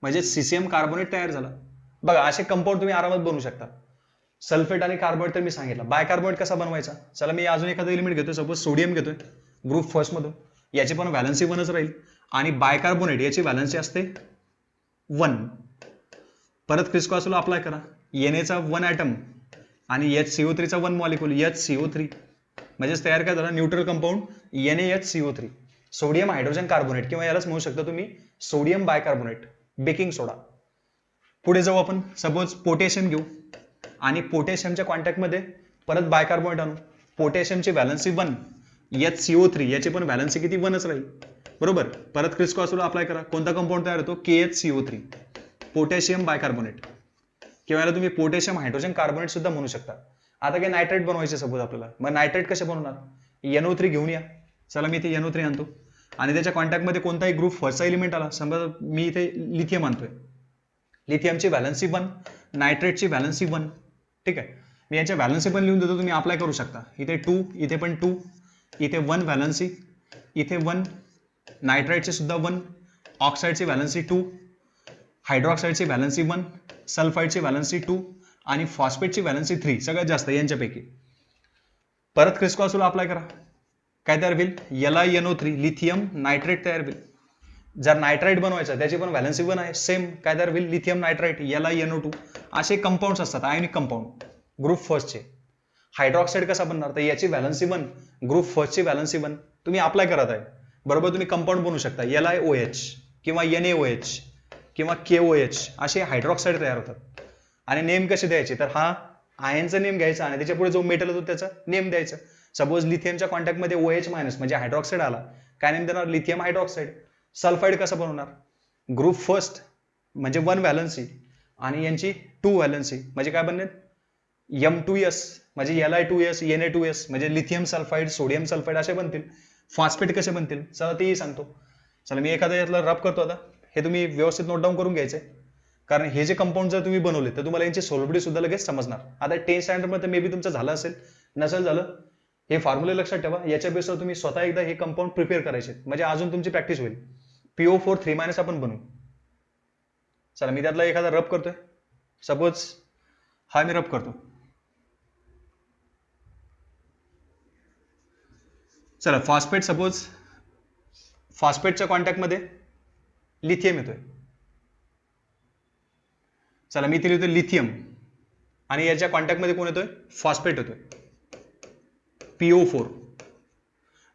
म्हणजे सीसीएम कार्बोनेट तयार झाला. बघा असे कंपाऊंड तुम्ही आरामात बनवू शकता. सल्फेट आणि कार्बोनेट तर मी सांगितलं. बायकार्बोनेट कसा बनवायचा, चला मी अजून एखादा एलिमेंट घेतोय, सपोज सोडियम घेतोय ग्रुप फर्स्ट मधून, याची पण व्हॅलन्सी 1च राहील आणि बायकार्बोनेट याची व्हॅलन्सी असते 1, परत क्रिस्क्रॉस रूल अप्लाय करा Na चा 1 ॲटम आणि HCO3 चा 1 मॉलिक्यूल HCO3 म्हणजेच तयार काय झाला neutral compound NaHCO3 sodium hydrogen carbonate किंवा यालाच म्हणू शकता तुम्ही सोडियम बायकार्बोनेट, बेकिंग सोडा. पुढे जाऊ आपण, सपोज पोटॅशियम घेऊ आणि पोटॅशियमच्या कॉन्टॅक्टमध्ये परत बायकार्बोनेट आणू, पोटॅशियमची व्हॅलन्सी 1 HCO3 याची पण व्हॅलन्सी किती 1च राहील बरोबर. परत क्रिस्क्रॉस रूल अप्लाय करा, कोणता कंपाऊंड तयार होतो KHCO3 पोटॅशियम बायकार्बोनेट किंवा याला तुम्ही पोटॅशियम हायड्रोजन कार्बोनेट सुद्धा म्हणू शकता. आता काही नायट्रेट बनवायचे सपोज आपल्याला, मग नायट्रेट कसे बनवणार NO3 घेऊन या, चला मी इथे NO3 आणतो आणि त्याच्या कॉन्टॅक्टमध्ये कोणताही ग्रुप फर्स्टचा एलिमेंट आला, समजा मी इथे लिथियम आणतोय, लिथियमची व्हॅलन्सी 1 नायट्रेटची व्हॅलन्सी 1, ठीक आहे. मी यांच्या व्हॅलन्सी पण लिहून देतो, तुम्ही अप्लाय करू शकता. इथे 2, इथे पण 2, इथे 1 व्हॅलन्सी, इथे 1, नायट्राइटची सुद्धा 1, ऑक्साईडची व्हॅलन्सी 2, हायड्रॉक्साईडची व्हॅलन्सी 1, सल्फाईडची व्हॅलन्सी 2 आणि फॉस्फेटची व्हॅलन्सी 3, सगळ्यात जास्त यांच्यापैकी. परत क्रिस्क्रॉस रूल अप्लाय करा, काय तयार होईल LiNO3 लिथियम नायट्रेट तयार होईल. जर नायट्राइट बनवायचं त्याची पण व्हॅलन्सी 1 आहे, सेम काय तयार होईल लिथियम नायट्राइट LiNO2. असे कंपाऊंड्स असतात आयनिक कंपाऊंड ग्रुप फर्स्टचे. हायड्रॉक्साईड कसा बनणार तर याची व्हॅलन्सी 1 ग्रुप फर्स्टची व्हॅलन्सी 1, तुम्ही अप्लाय करत आहे बरोबर, तुम्ही कंपाऊंड बनवू शकता LiOH किंवा NaOH किंवा KOH असे हायड्रॉक्साईड तयार होतात. आणि नेम कसे द्यायचे तर हा आयनचा नेम घ्यायचा आणि त्याच्या पुढे जो मेटल होतो त्याचा नेम द्यायचा. सपोज लिथियमच्या कॉन्टॅक्टमध्ये OH- म्हणजे हायड्रॉक्साईड आला, काय नेम देणार लिथियम हायड्रॉक्साईड. सल्फाईड कसं बनवणार ग्रुप फर्स्ट म्हणजे 1 व्हॅलन्सी आणि यांची 2 व्हॅलन्सी म्हणजे काय बनले M2S म्हणजे Li2S Na2S म्हणजे लिथियम सल्फाईड सोडियम सल्फाईड असे बनतील. फॉस्फेट कसे बनतील चला तेही सांगतो. चला मी एखादा यातला रब करतो, आता हे तुम्ही व्यवस्थित नोट डाऊन करून घ्यायचंय, कारण हे जे कंपाऊंड जर तुम्ही बनवले तर तुम्हाला यांची सोल्युबिलिटी सुद्धा लगेच समजणार. आता 10 स्टँडर्ड मध्ये मे बी तुमचं झालं असेल, नसेल झालं हे फॉर्म्युले लक्षात ठेवा, याच्या बेसवर तुम्ही स्वतः एकदा हे कंपाऊंड प्रिपेअर करायचे म्हणजे अजून तुमची प्रॅक्टिस होईल. PO4 3- आपण बनवू. चला मी त्यातला एखादा रब करतोय, सपोज हा मी रब करतो. चला फॉस्फेट, सपोज फॉस्फेटच्या कॉन्टॅक्टमध्ये लिथियम येतोय, चला मी इथे लिहितो लिथियम आणि याच्या कॉन्टॅक्टमध्ये कोण येतोय फॉस्फेट येतोय PO4.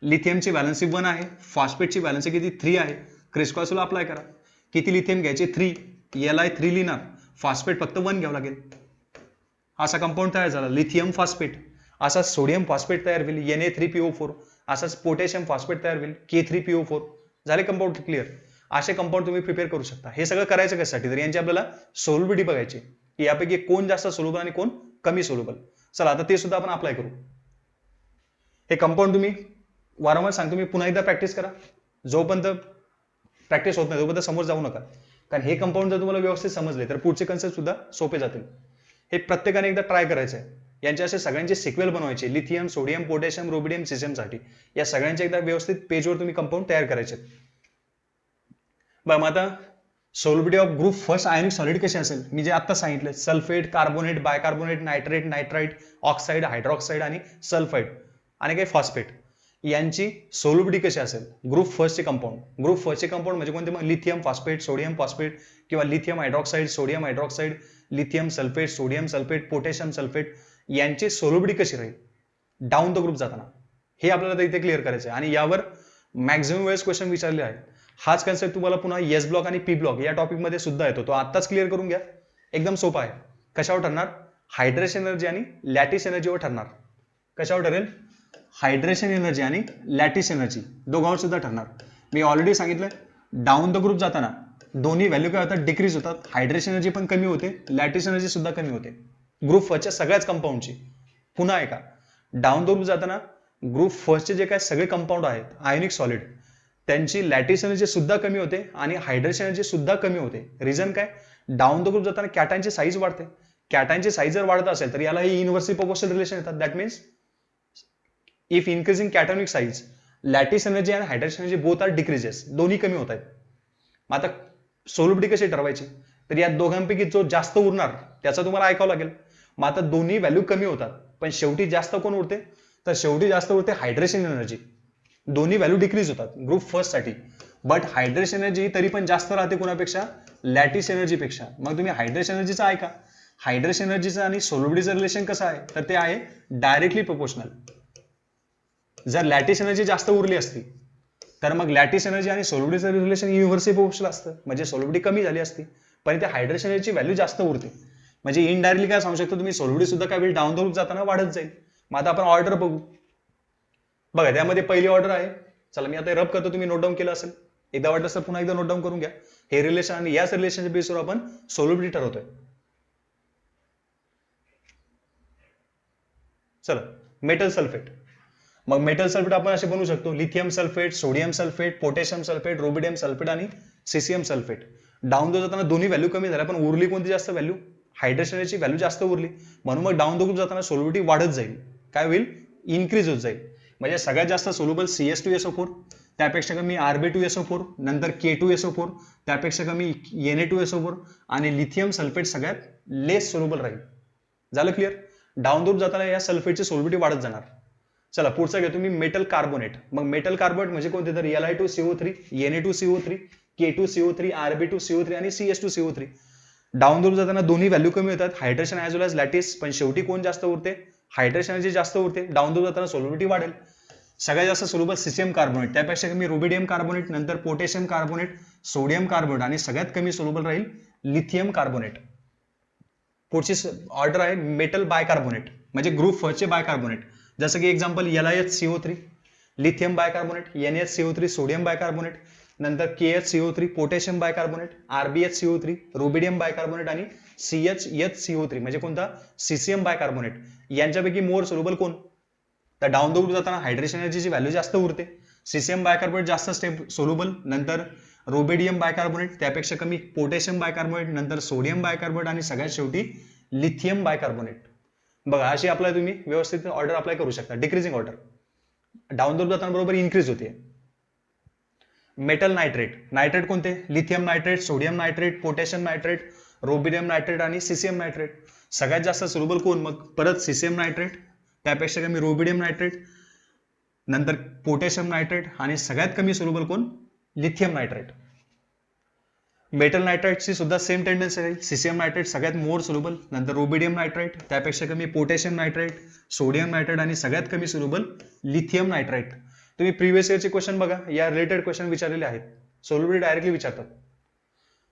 लिथियमची व्हॅलन्सी 1 आहे, फॉस्फेटची व्हॅलन्सी किती 3 आहे. क्रिस्क्रॉस रूल अप्लाय करा, किती लिथियम घ्यायचे 3, Li3 लिहिणार, फॉस्फेट फक्त 1 घ्यावं लागेल. असा कंपाऊंड तयार झाला लिथियम फॉस्फेट. असा सोडियम फॉस्फेट तयार होईल Na3PO4, असाच पोटॅशियम फॉस्फेट तयार होईल K3PO4. झाले कंपाऊंड क्लिअर. असे कंपाऊंड तुम्ही प्रिपेअर करू शकता. हे सगळं करायचं कशासाठी तर यांची आपल्याला सोल्युबिलिटी बघायची की यापैकी कोण जास्त सोल्युबल आणि कोण कमी सोल्युबल. चला आता ते सुद्धा आपण अप्लाय करू. हे कंपाऊंड तुम्ही वारंवार सांगतो मी, पुन्हा एकदा प्रॅक्टिस करा. जोपर्यंत प्रॅक्टिस होत नाही तोपर्यंत समोर जाऊ नका, कारण हे कंपाऊंड जर तुम्हाला व्यवस्थित समजले तर पुढचे कन्सेप्ट सुद्धा सोपे जातील. हे प्रत्येकाने एकदा ट्राय करायचं आहे. यांचे असे सगळ्यांचे सिक्वेल बनवायचे lithium sodium potassium rubidium caesium साठी. या सगळ्यांचे एकदा व्यवस्थित पेजवर तुम्ही कंपाऊंड तयार करायचे. बघा मग आता solubility of group first ionic solid कसे असेल मी जे आता सांगितलं, sulphate carbonate bicarbonate nitrate nitrite oxide hydroxide आणि सल्फाईड आणि काही फॉस्फेट. यांची सोल्युबिलिटी कशी असेल. ग्रुप फर्स्टचे कंपाऊंड म्हणजे कोणते मग लिथियम फॉस्फेट, सोडियम फॉस्फेट किंवा lithium hydroxide, sodium hydroxide, lithium sulphate, sodium sulphate, potassium sulphate यांची सोल्युबिलिटी कशी राहील डाऊन द ग्रुप जाताना, हे आपल्याला इथे क्लिअर करायचं आहे. आणि यावर मॅक्झिमम वेळेस क्वेश्चन विचारले आहेत. हाच कन्सेप्ट तुम्हाला पुन्हा एस ब्लॉक आणि पी ब्लॉक या टॉपिकमध्ये सुद्धा येतो. तो आत्ताच क्लिअर करून घ्या. एकदम सोपा आहे. कशावर ठरणार? हायड्रेशन एनर्जी आणि लॅटिस एनर्जीवर ठरणार. कशावर ठरेल? हायड्रेशन एनर्जी आणि लॅटिस एनर्जी दोघांवर सुद्धा ठरणार. मी ऑलरेडी सांगितलं डाऊन द ग्रुप जाताना दोन्ही व्हॅल्यू काय होतात? डिक्रीज होतात. हायड्रेशन एनर्जी पण कमी होते, लॅटिस एनर्जी सुद्धा कमी होते ग्रुप फर्स्टच्या सगळ्याच कंपाऊंडची. पुन्हा एका डाऊन द ग्रुप जाताना ग्रुप फर्स्टचे जे काय सगळे कंपाऊंड आहेत आयोनिक सॉलिड त्यांची लॅटिस एनर्जी सुद्धा कमी होते आणि हायड्रेशन एनर्जी सुद्धा कमी होते. रिझन काय? डाऊन द ग्रुप जाताना कॅटायनची साईज वाढते. कॅटायनची साईज जर वाढत असेल तर याला ही इन्व्हर्सली प्रोपोर्शनल रिलेशन येतात. That means if increasing cationic size lattice energy आणि hydration energy both are decreases, दोन्ही कमी होत आहेत. मग आता सोल्युबिलिटी कशी ठरवायची? तर या दोघांपैकी जो जास्त उरणार त्याचा तुम्हाला ऐकावं लागेल. मग आता दोन्ही व्हॅल्यू कमी होतात पण शेवटी जास्त कोण उरते? तर शेवटी जास्त उरते हायड्रेशन एनर्जी. दोन्ही व्हॅल्यू डिक्रीज होतात ग्रुप फर्स्ट साठी, बट हायड्रेशन एनर्जी तरी पण जास्त राहते कोणापेक्षा? लॅटिस एनर्जी पेक्षा. मग तुम्ही हायड्रेशन एनर्जीचा ऐका. हायड्रेशन एनर्जीचं आणि सोल्युबिलिटीचं रिलेशन कसं आहे? तर ते आहे डायरेक्टली प्रोपोर्शनल. जर लॅटिस एनर्जी जास्त उरली असती तर मग लॅटिस एनर्जी आणि सोल्युबिलिटीचं रिलेशन युनिव्हर्सली प्रोपोर्शनल असतं, म्हणजे सोल्युबिलिटी कमी झाली असती. पण ते हायड्रेशन एनर्जी व्हॅल्यू जास्त उरते, म्हणजे इनडायरेक्टली काय सांगू शकतो तुम्ही? सोल्युबिलिटी सुद्धा काय होईल? डाऊन द ग्रुप जाताना वाढत जाईल. मग आता आपण ऑर्डर बघू. बघा त्यामध्ये पहिली ऑर्डर आहे. चला मी आता रब करतो, तुम्ही नोट डाऊन केलं असेल. एकदा वाटलं तर पुन्हा एकदा नोट डाऊन करून घ्या. हे रिलेशन आणि याच रिलेशनच्या बेसवर आपण सोल्युबिलिटी ठरवतोय. चला मेटल सल्फेट. मग मेटल सल्फेट आपण असे बनवू शकतो lithium sulphate, sodium sulphate, potassium sulphate, rubidium sulphate आणि सीसीएम सल्फेट. डाऊन द जाताना दोन्ही व्हॅल्यू कमी झाल्या पण उरली कोणती जास्त व्हॅल्यू? हायड्रेशनची व्हॅल्यू जास्त उरली, म्हणून मग डाऊन द ग्रुप जाताना सोल्युबिलिटी वाढत जाईल. काय होईल? इन्क्रीज होत जाईल. म्हणजे सगळ्यात जास्त सोल्युबल CS2SO4, त्यापेक्षा कमी Rb2SO4, नंतर K2SO4, त्यापेक्षा कमी Na2SO4 आणि लिथियम सल्फेट सगळ्यात लेस सोल्युबल राहील. झालं क्लिअर? डाऊन द ग्रुप जाताना या सल्फेटची सोल्युबिलिटी वाढत जाणार. चला पुढचा घ्या तुम्ही मेटल कार्बोनेट. मग मेटल कार्बोनेट म्हणजे कोणते? तर Li2CO3, Na2CO3, K2CO3, Rb2CO3 आणि CS2CO3. डाऊन द ग्रुप जाताना दोन्ही व्हॅल्यू कमी होतात, हायड्रेशन ऍज वेल एज लॅटिस, पण शेवटी कोण जास्त उरते? हायड्रेशन एनर्जी जास्त उरते. डाऊन द ग्रुप जाताना सोल्युबिलिटी वाढेल. सगळ्यात जास्त सोल्युबल सीसीएम कार्बोनेट, त्यापेक्षा कमी रुबिडियम कार्बोनेट, नंतर पोटॅशियम कार्बोनेट, सोडियम कार्बोनेट आणि सगळ्यात कमी सोल्युबल राहील लिथियम कार्बोनेट. पुढची ऑर्डर आहे मेटल बायकार्बोनेट, म्हणजे ग्रुप फर्स्टचे बायकार्बोनेट. जसं की example LiHCO3 lithium bicarbonate, NaHCO3 sodium bicarbonate, नंतर KHCO3 potassium bicarbonate, RbHCO3 rubidium bicarbonate आणि CHCO3 म्हणजे कोणता? Caesium bicarbonate. यांच्यापैकी मोर सोल्युबल कोण? तर डाऊन द ग्रुप जाताना हायड्रेशन एनर्जीची व्हॅल्यू जास्त उरते, सीसीएम बायकार्बोनेट जास्त सोल्युबल, नंतर रुबिडियम बायकार्बोनेट, त्यापेक्षा कमी पोटॅशियम बायकार्बोनेट, नंतर सोडियम बायकार्बोनेट आणि सगळ्यात शेवटी लिथियम बायकार्बोनेट. बघा अशी अप्लाय तुम्ही व्यवस्थित ऑर्डर अप्लाय करू शकता. Decreasing order. Down the group जाताना बरोबर इन्क्रीज होते. Metal nitrate. नायट्रेट कोणते? Lithium nitrate, sodium nitrate, potassium nitrate, rubidium nitrate आणि सीसीएम नायट्रेट. सगळ्यात जास्त सोल्युबल कोण? मग परत सीसीएम नायट्रेट, त्यापेक्षा कमी रुबिडियम नायट्रेट, नंतर पोटॅशियम नायट्रेट आणि सगळ्यात कमी सोल्युबल कोण? Lithium nitrate. मेटल नायट्रेटची सुद्धा सेम टेंडन्सी आहे. सीसीएम नायट्रेट सगळ्यात मोर सोल्युबल, नंतर रुबिडियम नायट्रेट, त्यापेक्षा कमी पोटॅशियम नायट्रेट, सोडियम नायट्रेट आणि सगळ्यात कमी सोल्युबल लिथियम नायट्रेट. तुम्ही प्रिव्हियस इयरचे क्वेश्चन बघा, या रिलेटेड क्वेश्चन विचारलेले आहेत. सोल्युबिलिटी डायरेक्टली विचारतात.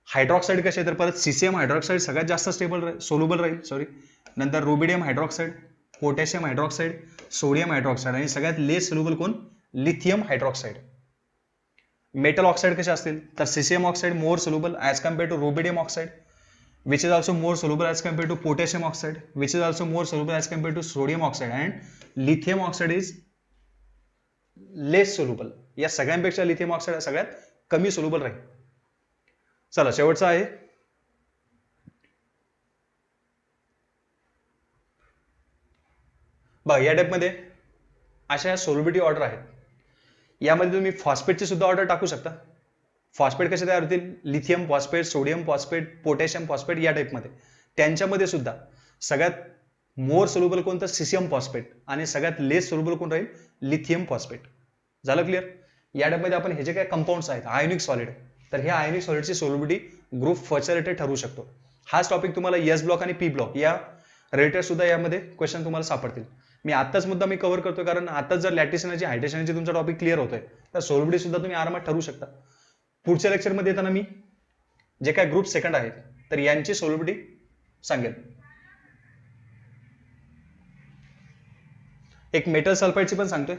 हायड्रॉक्साईड कसे? तर परत सीसीएम हायड्रॉक्साईड सगळ्यात जास्त सोल्युबल राहील. नंतर rubidium hydroxide, potassium hydroxide, sodium hydroxide आणि सगळ्यात लेस सोल्युबल कोण? Lithium hydroxide. मेटल ऑक्साईड कसे असतील? तर caesium oxide more soluble as compare to rubidium oxide, which is also more soluble as compare to potassium oxide, which is also more soluble as compare to sodium oxide, and lithium oxide is less soluble. या सगळ्यांपेक्षा lithium oxide सगळ्यात कमी soluble राहील. चला शेवटचा आहे बघा, या टाईपमध्ये अशा सोल्युबिलिटी ऑर्डर आहेत. यामध्ये तुम्ही फॉस्फेटची सुद्धा ऑर्डर टाकू शकता. फॉस्फेट कसे तयार होतील? Lithium phosphate, sodium phosphate, potassium phosphate या टाईपमध्ये. त्यांच्यामध्ये सुद्धा सगळ्यात मोर सोल्युबल कोणतं? सीसीएम फॉस्फेट आणि सगळ्यात लेस सोल्युबल कोण राहील? Lithium phosphate. झालं क्लिअर? या मध्ये आपण हे जे काही कंपाऊंड्स आहेत आयोनिक सॉलिड, तर ह्या आयोनिक सॉलिडची सोल्युबिलिटी ग्रुप फर्स्ट रिलेटेड ठरू शकतो. हाच टॉपिक तुम्हाला एस ब्लॉक आणि पी ब्लॉक या रिलेटेड सुद्धा यामध्ये क्वेश्चन तुम्हाला सापडतील. मी आताच मुद्दा मी कव्हर करतो, कारण आताच जर लॅटिस एनर्जी हायड्रेशन एनर्जी तुमचा टॉपिक क्लिअर होतोय तर सोल्युबिलिटी सुद्धा तुम्ही आरामात ठरवू शकता. पुढच्या लेक्चरमध्ये येताना मी जे काय ग्रुप सेकंड आहेत तर यांची सोल्युबिलिटी सांगेल. एक मेटल सल्फाईडची पण सांगतोय.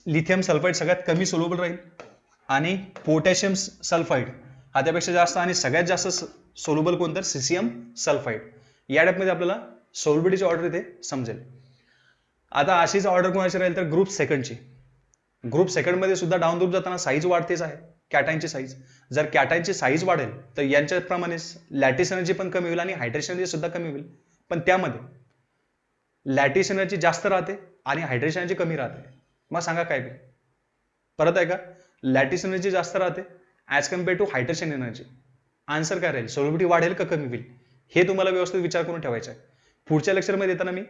लिथियम सल्फाईड सगळ्यात कमी सोल्युबल राहील आणि पोटॅशियम सल्फाईड हा त्यापेक्षा जास्त, आणि सगळ्यात जास्त सोल्युबल कोणतं? Caesium sulphide. या मध्ये आपल्याला सोल्युबिलिटीची ऑर्डर इथे समजेल. आता अशीच ऑर्डर कोणाची राहील तर ग्रुप सेकंडची. ग्रुप सेकंड मध्ये सुद्धा डाऊन ग्रुप जाताना साईज वाढतेच आहे, कॅटायनची साईज. जर कॅटायनची साईज वाढेल तर यांच्याप्रमाणेच लॅटिस एनर्जी पण कमी होईल आणि हायड्रेशन एनर्जी सुद्धा कमी होईल. पण त्यामध्ये लॅटिस एनर्जी जास्त राहते आणि हायड्रेशन एनर्जी कमी राहते. मग सांगा काय बी परत आहे का? लॅटिस एनर्जी जास्त राहते as compare to hydration energy. Answer काय राहील? सोल्युबिलिटी वाढेल का कमी होईल? हे तुम्हाला व्यवस्थित विचार करून ठेवायचं आहे. पुढच्या लेक्चरमध्ये येताना मी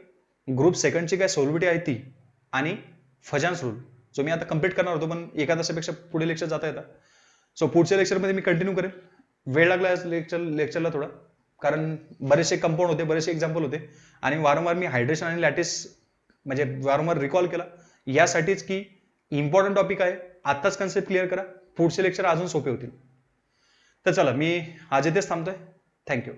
ग्रुप सेकंडची काय सोल्युबिलिटी आहे ती आणि फजान्स रूल जो मी आता कम्प्लीट करणार होतो, पण एका तासापेक्षा पुढे लेक्चर जाता येतात. सो पुढच्या लेक्चरमध्ये मी कंटिन्यू करेन. वेळ लागला लेक्चरला थोडा, कारण बरेचसे कंपाऊंड होते, बरेचसे एक्झाम्पल होते आणि वारंवार मी हायड्रेशन आणि लॅटिस म्हणजे वारंवार रिकॉल केला यासाठीच की इम्पॉर्टंट टॉपिक आहे. आत्ताच कन्सेप्ट क्लिअर करा, पुढचे लेक्चर अजून सोपे होतील. तर चला, मी आज इथेच थांबतोय. थँक्यू.